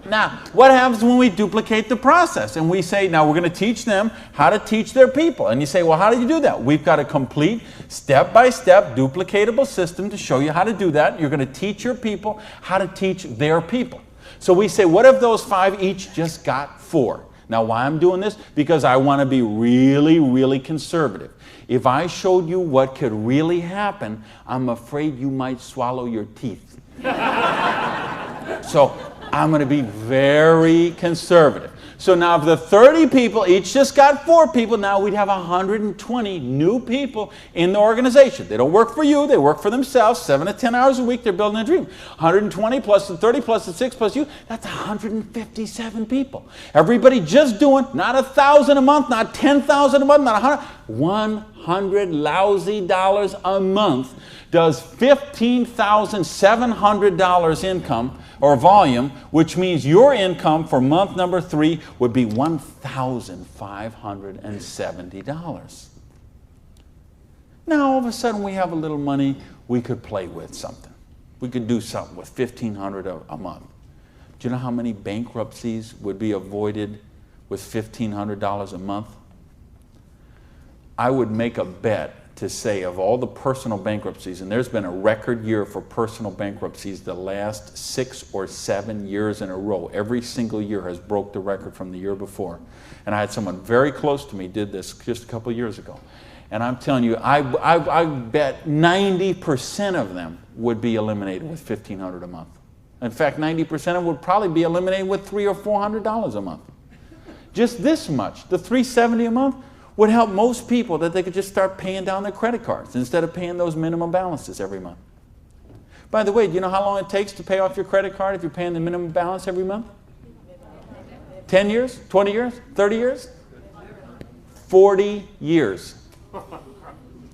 Now, what happens when we duplicate the process and we say, now we're going to teach them how to teach their people? And you say, well, how do you do that? We've got a complete step-by-step duplicatable system to show you how to do that. You're going to teach your people how to teach their people. So we say, what if those 5 each just got 4? Now, why I'm doing this? Because I want to be really, really conservative. If I showed you what could really happen, I'm afraid you might swallow your teeth. So I'm going to be very conservative. So now if the 30 people each just got 4 people, now we'd have 120 new people in the organization. They don't work for you, they work for themselves. 7 to 10 hours a week, they're building a dream. 120 plus the 30 plus the 6 plus you, that's 157 people. Everybody just doing not $1,000 a month, not $10,000 a month, not $100 lousy dollars a month does $15,700 income or volume, which means your income for month number 3 would be $1,570. Now all of a sudden we have a little money, we could play with something. We could do something with $1,500 a month. Do you know how many bankruptcies would be avoided with $1,500 a month? I would make a bet to say of all the personal bankruptcies, and there's been a record year for personal bankruptcies the last 6 or 7 years in a row. Every single year has broke the record from the year before. And I had someone very close to me did this just a couple of years ago. And I'm telling you, I bet 90% of them would be eliminated with $1,500 a month. In fact, 90% of them would probably be eliminated with $300 or $400 a month. Just this much, the $370 a month, would help most people that they could just start paying down their credit cards instead of paying those minimum balances every month. By the way, do you know how long it takes to pay off your credit card if you're paying the minimum balance every month? 10 years? 20 years? 30 years? 40 years.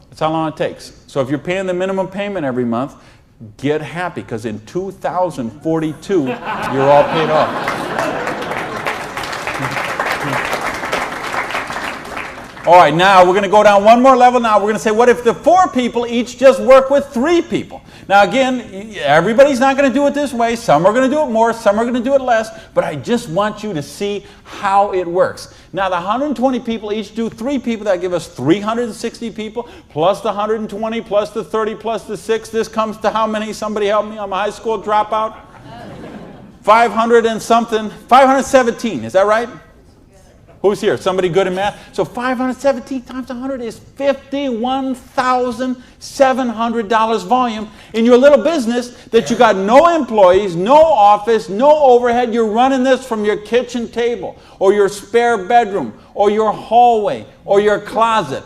That's how long it takes. So if you're paying the minimum payment every month, get happy, because in 2042, you're all paid off. All right, now we're going to go down one more level. Now we're going to say, what if the 4 people each just work with 3 people? Now again, everybody's not going to do it this way. Some are going to do it more, some are going to do it less, but I just want you to see how it works. Now the 120 people each do 3 people. That give us 360 people, plus the 120, plus the 30, plus the 6. This comes to how many? Somebody help me. I'm a high school dropout. 500 and something. 517, is that right? Who's here? Somebody good in math? So 517 times 100 is $51,700 volume in your little business that you got no employees, no office, no overhead. You're running this from your kitchen table or your spare bedroom or your hallway or your closet.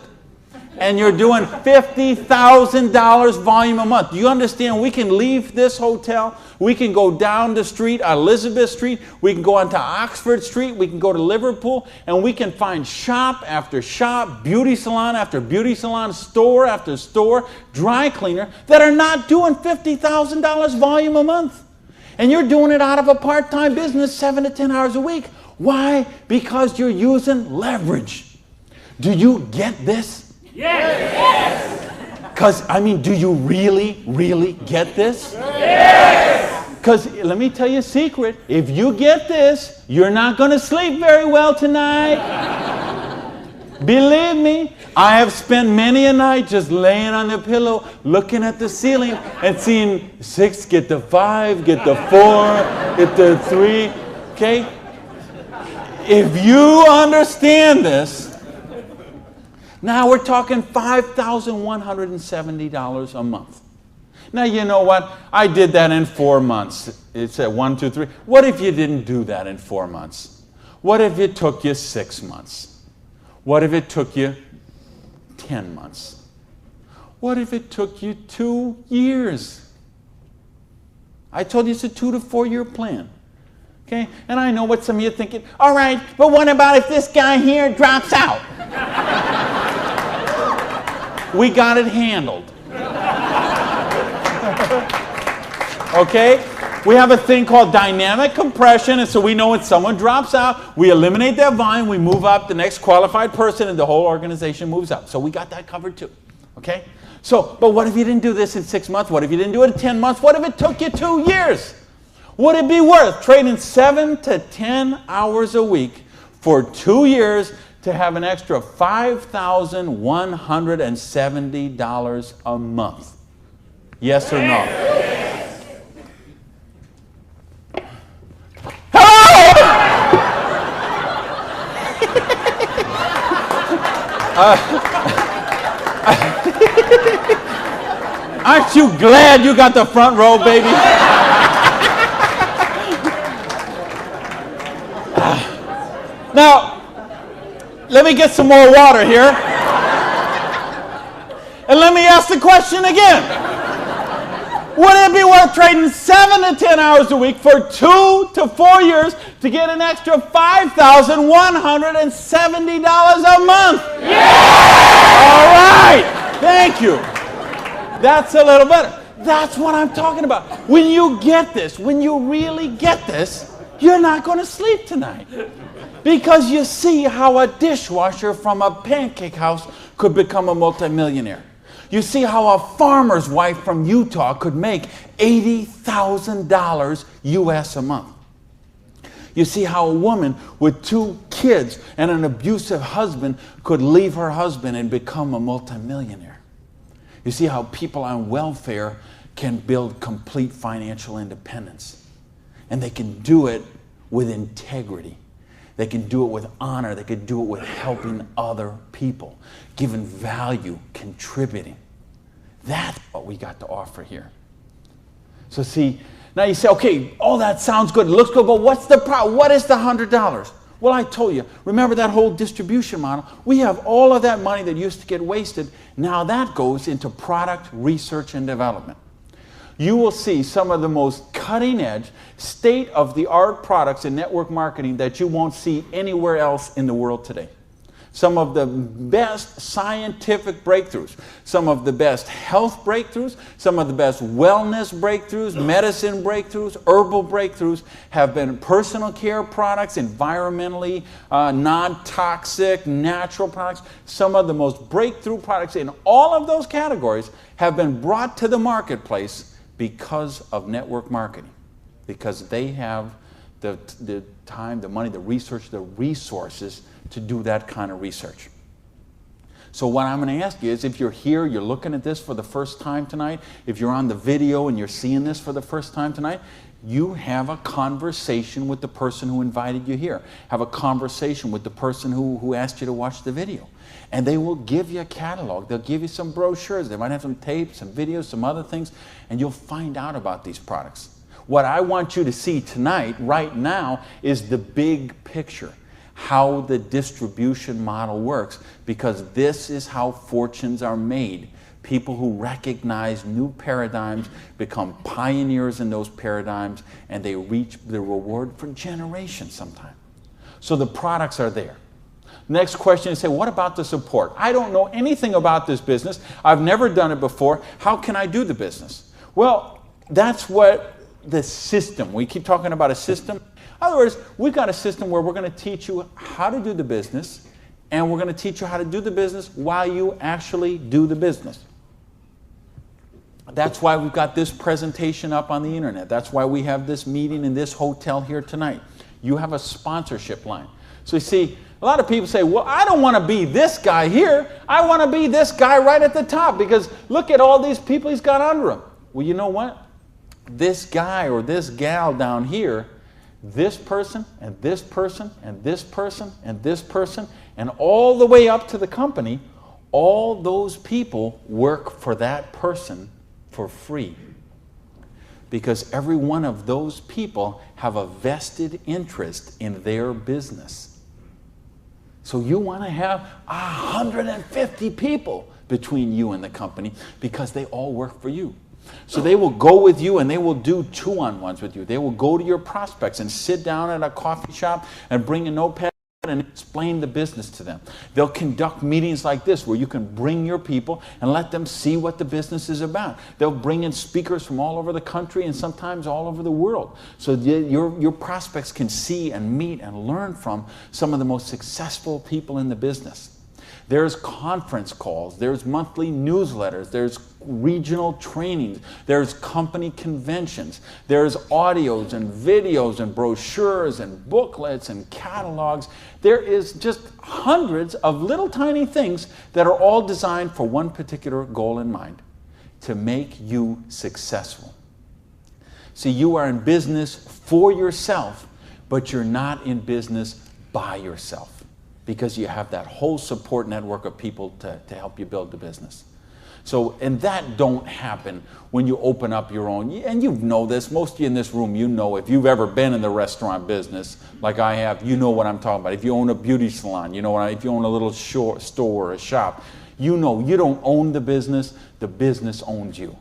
and you're doing $50,000 volume a month. Do you understand? We can leave this hotel. We can go down the street, Elizabeth Street. We can go onto Oxford Street. We can go to Liverpool, and we can find shop after shop, beauty salon after beauty salon, store after store, dry cleaner that are not doing $50,000 volume a month. And you're doing it out of a part-time business, 7 to 10 hours a week. Why? Because you're using leverage. Do you get this? Yes. Because, I mean, do you really, really get this? Yes. Because let me tell you a secret. If you get this, you're not going to sleep very well tonight. Believe me, I have spent many a night just laying on the pillow, looking at the ceiling and seeing 6 get to 5, get to 4, get to 3. Okay? If you understand this, now we're talking $5,170 a month. Now, you know what? I did that in 4 months. It said 1, 2, 3. What if you didn't do that in 4 months? What if it took you 6 months? What if it took you 10 months? What if it took you 2 years? I told you it's a 2 to 4 year plan. Okay? And I know what some of you are thinking. All right, but what about if this guy here drops out? We got it handled. Okay? We have a thing called dynamic compression, and so we know when someone drops out, we eliminate that volume, we move up the next qualified person, and the whole organization moves up. So we got that covered too. Okay? So, but what if you didn't do this in 6 months? What if you didn't do it in 10 months? What if it took you 2 years? Would it be worth trading 7 to 10 hours a week for 2 years to have an extra $5,170 a month? Yes or no? Aren't you glad you got the front row, baby? Now, let me get some more water here. And let me ask the question again. Would it be worth trading 7 to 10 hours a week for 2 to 4 years to get an extra $5,170 a month? Yeah! All right. Thank you. That's a little better. That's what I'm talking about. When you get this, when you really get this, you're not going to sleep tonight. Because you see how a dishwasher from a pancake house could become a multimillionaire. You see how a farmer's wife from Utah could make $80,000 US a month. You see how a woman with 2 kids and an abusive husband could leave her husband and become a multimillionaire. You see how people on welfare can build complete financial independence. And they can do it with integrity. They can do it with honor. They can do it with helping other people, giving value, contributing. That's what we got to offer here. So see, now you say, okay, all that sounds good, it looks good, but what's the problem? What is the $100? Well, I told you, remember that whole distribution model? We have all of that money that used to get wasted. Now that goes into product research and development. You will see some of the most cutting-edge, state-of-the-art products in network marketing that you won't see anywhere else in the world today. Some of the best scientific breakthroughs, some of the best health breakthroughs, some of the best wellness breakthroughs, medicine breakthroughs, herbal breakthroughs have been personal care products, environmentally non-toxic, natural products. Some of the most breakthrough products in all of those categories have been brought to the marketplace because of network marketing, because they have the time, the money, the research, the resources to do that kind of research. So what I'm going to ask you is, if you're here, you're looking at this for the first time tonight, if you're on the video and you're seeing this for the first time tonight, you have a conversation with the person who invited you here. Have a conversation with the person who asked you to watch the video. And they will give you a catalog. They'll give you some brochures. They might have some tapes, some videos, some other things, and you'll find out about these products. What I want you to see tonight, right now, is the big picture. how the distribution model works, because this is how fortunes are made. People who recognize new paradigms become pioneers in those paradigms, and they reach the reward for generations sometimes. So the products are there. Next question is, say, what about the support? I don't know anything about this business. I've never done it before. How can I do the business? Well, that's what the system, we keep talking about a system. In other words, we've got a system where we're going to teach you how to do the business, and we're going to teach you how to do the business while you actually do the business. That's why we've got this presentation up on the internet. That's why we have this meeting in this hotel here tonight. You have a sponsorship line. So you see, a lot of people say, well, I don't want to be this guy here. I want to be this guy right at the top, because look at all these people he's got under him. Well, you know what? This guy or this gal down here, this person and this person and this person and this person, and all the way up to the company, all those people work for that person for free. Because every one of those people have a vested interest in their business. So you want to have 150 people between you and the company, because they all work for you. So they will go with you and they will do two-on-ones with you. They will go to your prospects and sit down at a coffee shop and bring a notepad and explain the business to them. They'll conduct meetings like this where you can bring your people and let them see what the business is about. They'll bring in speakers from all over the country and sometimes all over the world. So your prospects can see and meet and learn from some of the most successful people in the business. There's conference calls, there's monthly newsletters, there's regional trainings, there's company conventions, there's audios and videos and brochures and booklets and catalogs. There is just hundreds of little tiny things that are all designed for one particular goal in mind: to make you successful. See, you are in business for yourself, but you're not in business by yourself, because you have that whole support network of people to help you build the business. So, and that don't happen when you open up your own, and you know this, most of you in this room, you know, if you've ever been in the restaurant business, like I have, you know what I'm talking about. If you own a beauty salon, you know if you own a little store or a shop, you know you don't own the business owns you.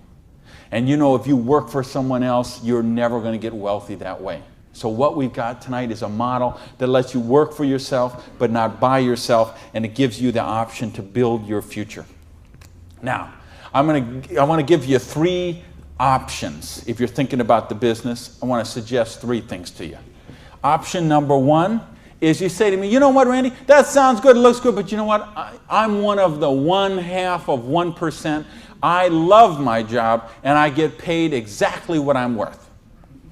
And you know if you work for someone else, you're never going to get wealthy that way. So what we've got tonight is a model that lets you work for yourself, but not by yourself, and it gives you the option to build your future. Now, I want to give you 3 options. If you're thinking about the business, I want to suggest 3 things to you. Option number 1 is you say to me, you know what, Randy, that sounds good, it looks good, but you know what, I'm one of the 0.1%. I love my job, and I get paid exactly what I'm worth.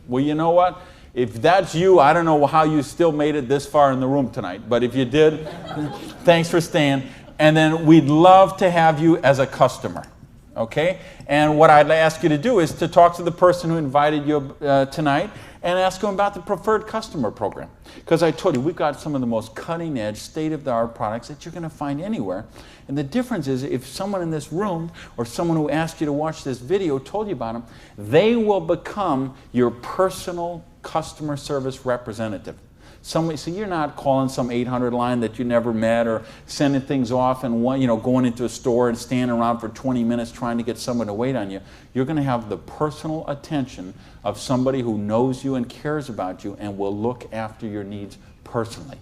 Well, you know what? If that's you, I don't know how you still made it this far in the room tonight, but if you did, thanks for staying. And then we'd love to have you as a customer, okay? And what I'd ask you to do is to talk to the person who invited you tonight and ask them about the preferred customer program. Because I told you, we've got some of the most cutting-edge, state-of-the-art products that you're going to find anywhere. And the difference is, if someone in this room or someone who asked you to watch this video told you about them, they will become your personal customer service representative. So you're not calling some 800 line that you never met, or sending things off and going into a store and standing around for 20 minutes trying to get someone to wait on you. You're going to have the personal attention of somebody who knows you and cares about you and will look after your needs personally.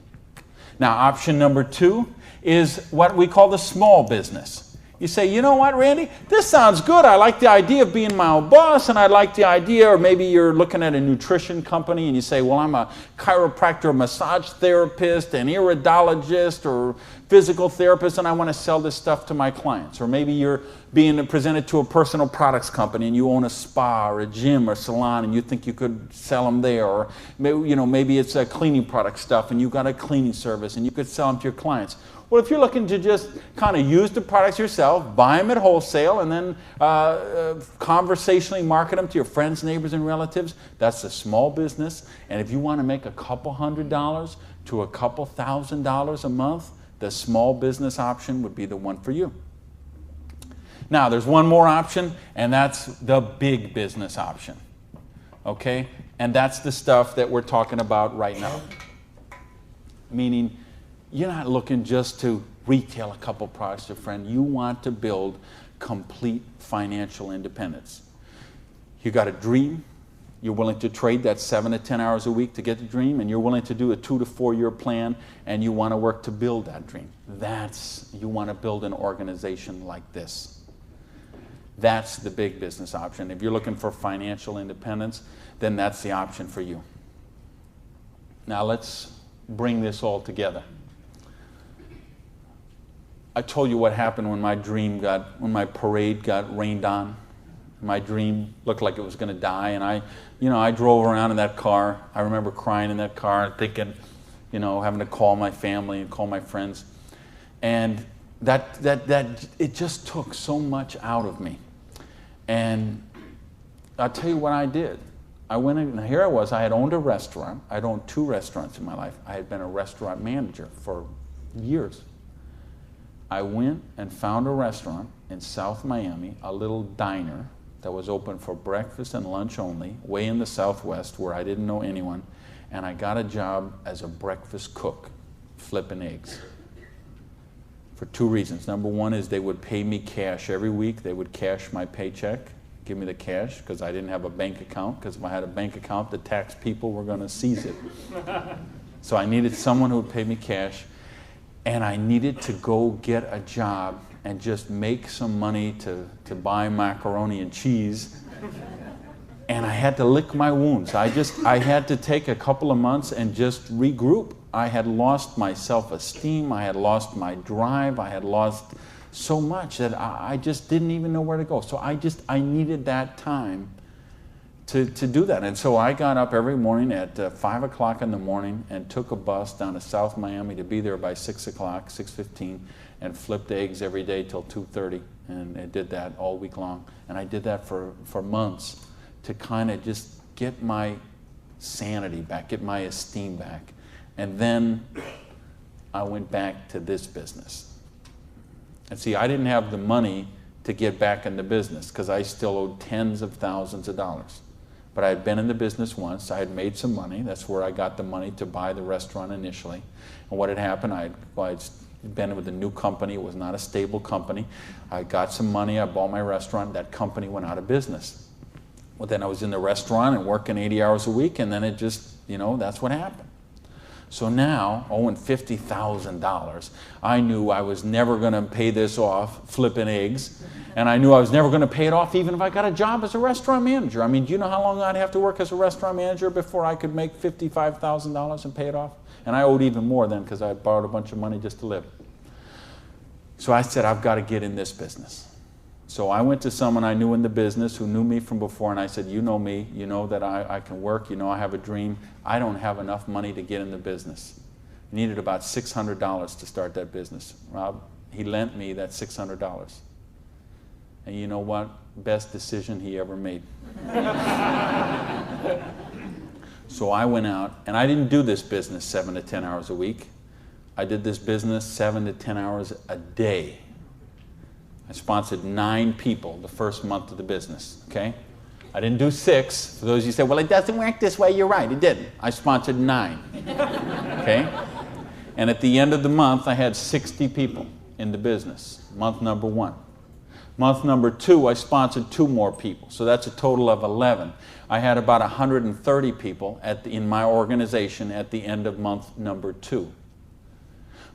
Now, option number 2 is what we call the small business. You say, you know what, Randy, this sounds good. I like the idea of being my own boss, and I like the idea, or maybe you're looking at a nutrition company and you say, well, I'm a chiropractor, massage therapist, an iridologist, or physical therapist, and I want to sell this stuff to my clients. Or maybe you're being presented to a personal products company and you own a spa or a gym or salon and you think you could sell them there. Or maybe it's a cleaning product stuff and you've got a cleaning service and you could sell them to your clients. Well, if you're looking to just kind of use the products yourself, buy them at wholesale, and then conversationally market them to your friends, neighbors, and relatives, that's a small business. And if you want to make a couple $100 to a couple $1,000 a month, the small business option would be the one for you. Now, there's one more option, and that's the big business option. Okay? And that's the stuff that we're talking about right now. meaning you're not looking just to retail a couple products to a friend. You want to build complete financial independence. You got a dream. You're willing to trade that 7 to 10 hours a week to get the dream, and you're willing to do a 2 to 4 year plan, and you want to work to build that dream. You want to build an organization like this. That's the big business option. If you're looking for financial independence, then that's the option for you. Now let's bring this all together. I told you what happened when when my parade got rained on. My dream looked like it was going to die, and I drove around in that car. I remember crying in that car and thinking, having to call my family and call my friends. And that it just took so much out of me. And I'll tell you what I did. I went in, and here I was. I had owned a restaurant. I'd owned 2 restaurants in my life. I had been a restaurant manager for years. I went and found a restaurant in South Miami, a little diner that was open for breakfast and lunch only, way in the Southwest where I didn't know anyone. And I got a job as a breakfast cook, flipping eggs. For 2 reasons. Number one is they would pay me cash every week. They would cash my paycheck, give me the cash, because I didn't have a bank account, because if I had a bank account, the tax people were going to seize it. So I needed someone who would pay me cash, and I needed to go get a job and just make some money to buy macaroni and cheese. And I had to lick my wounds. I had to take a couple of months and just regroup. I had lost my self-esteem. I had lost my drive. I had lost so much that I just didn't even know where to go. So I needed that time to do that. And so I got up every morning at 5 o'clock in the morning and took a bus down to South Miami to be there by 6 o'clock, 6:15, and flipped eggs every day till 2:30. And I did that all week long. And I did that for months to kind of just get my sanity back, get my esteem back. And then I went back to this business. And see, I didn't have the money to get back in the business because I still owed tens of thousands of dollars. But I had been in the business once. I had made some money. That's where I got the money to buy the restaurant initially. And what had happened, I'd been with a new company. It was not a stable company. I got some money. I bought my restaurant. That company went out of business. Well, then I was in the restaurant and working 80 hours a week, and then it just, that's what happened. So now, owing $50,000, I knew I was never going to pay this off flipping eggs, and I knew I was never going to pay it off even if I got a job as a restaurant manager. I mean, do you know how long I'd have to work as a restaurant manager before I could make $55,000 and pay it off? And I owed even more then because I had borrowed a bunch of money just to live. So I said, I've got to get in this business. So I went to someone I knew in the business who knew me from before, and I said, you know me, you know that I can work, you know I have a dream. I don't have enough money to get in the business. I needed about $600 to start that business. Rob, he lent me that $600. And you know what? Best decision he ever made. So I went out, and I didn't do this business 7 to 10 hours a week. I did this business 7 to 10 hours a day. I sponsored 9 people the first month of the business, okay? I didn't do 6. For those of you who say, well, it doesn't work this way, you're right, it didn't. I sponsored 9, okay? And at the end of the month, I had 60 people in the business, month number 1. Month number 2, I sponsored 2 more people, so that's a total of 11. I had about 130 people in my organization at the end of month number 2.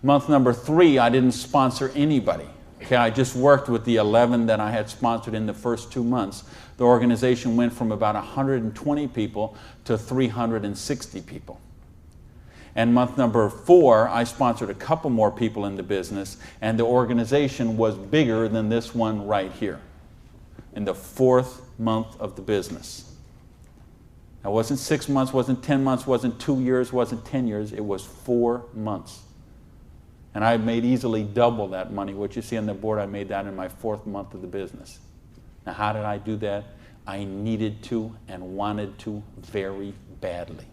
Month number 3, I didn't sponsor anybody. Okay, I just worked with the 11 that I had sponsored in the first 2 months. The organization went from about 120 people to 360 people. And month number 4, I sponsored a couple more people in the business, and the organization was bigger than this one right here in the 4th month of the business. Now, it wasn't 6 months, wasn't 10 months, wasn't 2 years, wasn't 10 years. It was 4 months. And I made easily double that money. What you see on the board, I made that in my 4th month of the business. Now, how did I do that? I needed to and wanted to very badly.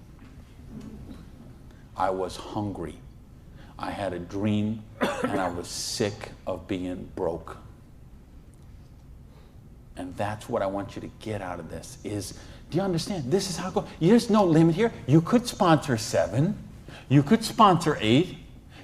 I was hungry. I had a dream, and I was sick of being broke. And that's what I want you to get out of this is, do you understand? This is how it goes. There's no limit here. You could sponsor 7. You could sponsor 8.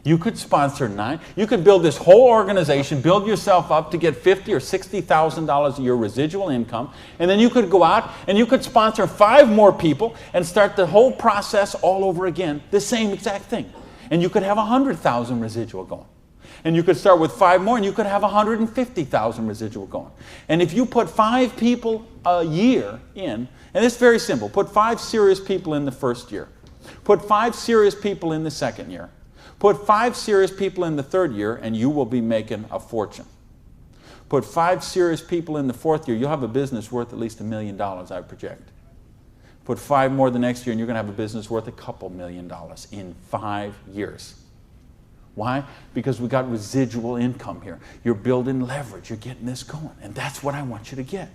You could sponsor 9. You could build this whole organization, build yourself up to get $50,000 or $60,000 a year residual income, and then you could go out and you could sponsor 5 more people and start the whole process all over again, the same exact thing. And you could have 100,000 residual going. And you could start with 5 more and you could have 150,000 residual going. And if you put 5 people a year in, and it's very simple, put 5 serious people in the first year, put 5 serious people in the second year, put 5 serious people in the third year, and you will be making a fortune. Put 5 serious people in the fourth year, you'll have a business worth at least $1 million, I project. Put 5 more the next year, and you're going to have a business worth a couple $1 million in 5 years. Why? Because we got residual income here. You're building leverage. You're getting this going, and that's what I want you to get.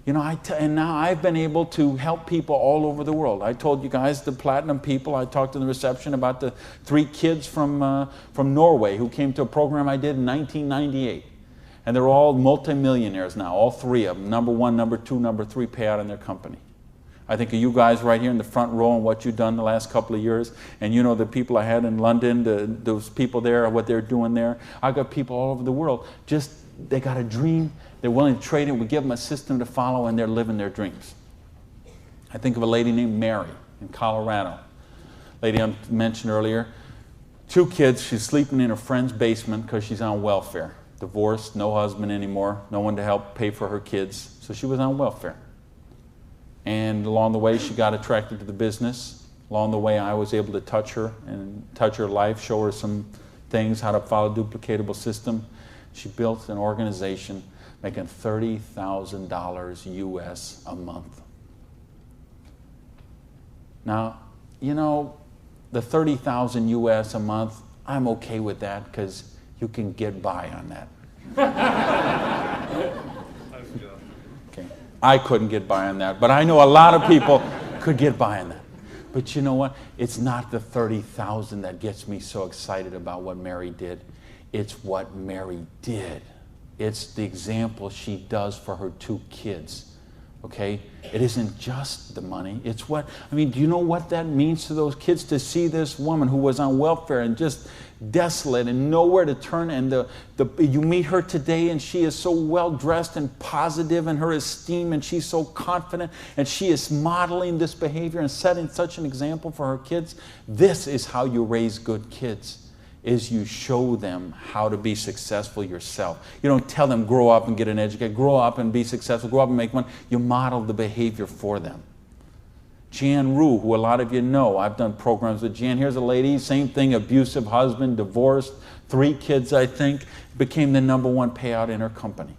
You know, and now I've been able to help people all over the world. I told you guys the platinum people. I talked in the reception about the 3 kids from Norway who came to a program I did in 1998. And they're all multimillionaires now, all 3 of them. Number 1, number 2, number 3 pay out in their company. I think of you guys right here in the front row and what you've done the last couple of years. And you know the people I had in London, those people there, what they're doing there. I've got people all over the world. Just, they got a dream. They're willing to trade it. We give them a system to follow, and they're living their dreams. I think of a lady named Mary in Colorado. Lady I mentioned earlier. 2 kids. She's sleeping in her friend's basement because she's on welfare. Divorced, no husband anymore, no one to help pay for her kids. So she was on welfare. And along the way, she got attracted to the business. Along the way, I was able to touch her and touch her life, show her some things, how to follow a duplicatable system. She built an organization making $30,000 US a month. Now, you know, the $30,000 US a month, I'm okay with that because you can get by on that. Okay. I couldn't get by on that, but I know a lot of people could get by on that. But you know what? It's not the 30,000 that gets me so excited about what Mary did. It's what Mary did. It's the example she does for her 2 kids, okay? It isn't just the money. It's what, I mean, do you know what that means to those kids to see this woman who was on welfare and just desolate and nowhere to turn, and you meet her today and she is so well dressed and positive in her esteem and she's so confident and she is modeling this behavior and setting such an example for her kids. This is how you raise good kids. Is you show them how to be successful yourself. You don't tell them grow up and get an education, grow up and be successful, grow up and make money. You model the behavior for them. Jan Rue, who a lot of you know, I've done programs with Jan. Here's a lady, same thing, abusive husband, divorced, 3 kids I think, became the #1 payout in her company.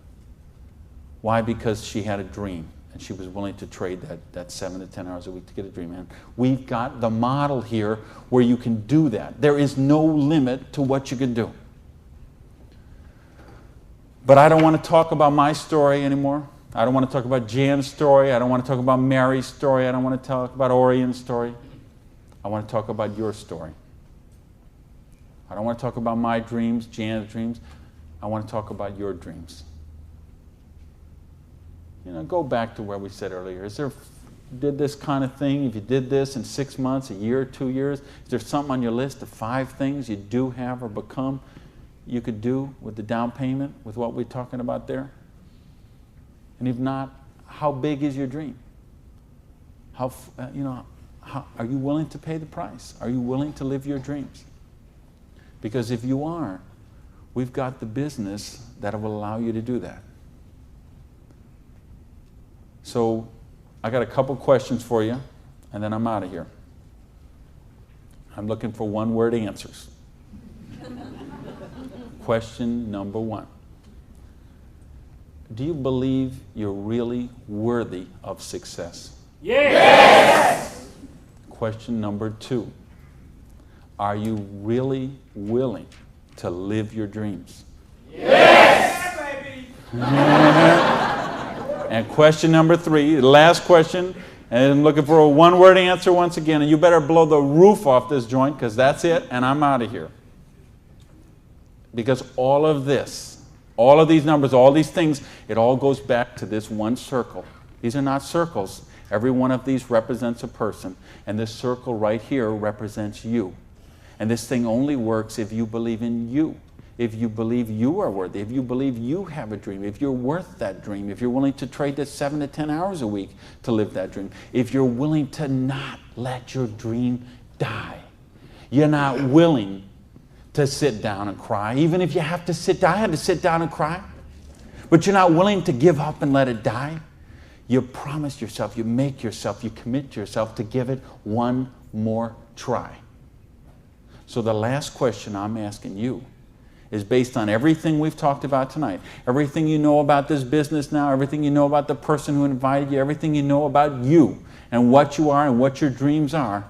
Why? Because she had a dream. And she was willing to trade that 7 to 10 hours a week to get a dream. And we've got the model here where you can do that. There is no limit to what you can do. But I don't want to talk about my story anymore. I don't want to talk about Jan's story. I don't want to talk about Mary's story. I don't want to talk about Orion's story. I want to talk about your story. I don't want to talk about my dreams, Jan's dreams. I want to talk about your dreams. You know, go back to where we said earlier. Did this kind of thing, if you did this in 6 months, a year, 2 years, is there something on your list of 5 things you do have or become you could do with the down payment, with what we're talking about there? And if not, how big is your dream? Are you willing to pay the price? Are you willing to live your dreams? Because if you are, we've got the business that will allow you to do that. So I got a couple questions for you, and then I'm out of here. I'm looking for 1-word answers. Question number 1. Do you believe you're really worthy of success? Yes! Question number 2. Are you really willing to live your dreams? Yes! Yeah, baby! And question number 3, the last question, and I'm looking for a 1-word answer once again, and you better blow the roof off this joint because that's it, and I'm out of here. Because all of this, all of these numbers, all these things, it all goes back to this one circle. These are not circles. Every one of these represents a person, and this circle right here represents you. And this thing only works if you believe in you. If you believe you are worthy, if you believe you have a dream, if you're worth that dream, if you're willing to trade that 7 to 10 hours a week to live that dream, if you're willing to not let your dream die. You're not willing to sit down and cry, even if you have to sit down. I had to sit down and cry. But you're not willing to give up and let it die. You promise yourself, you make yourself, you commit yourself to give it one more try. So the last question I'm asking you is based on everything we've talked about tonight, everything you know about this business now, everything you know about the person who invited you, everything you know about you and what you are and what your dreams are.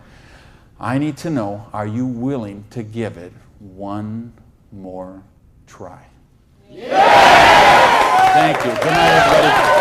I need to know, are you willing to give it one more try? Yes! Thank you. Good night, everybody.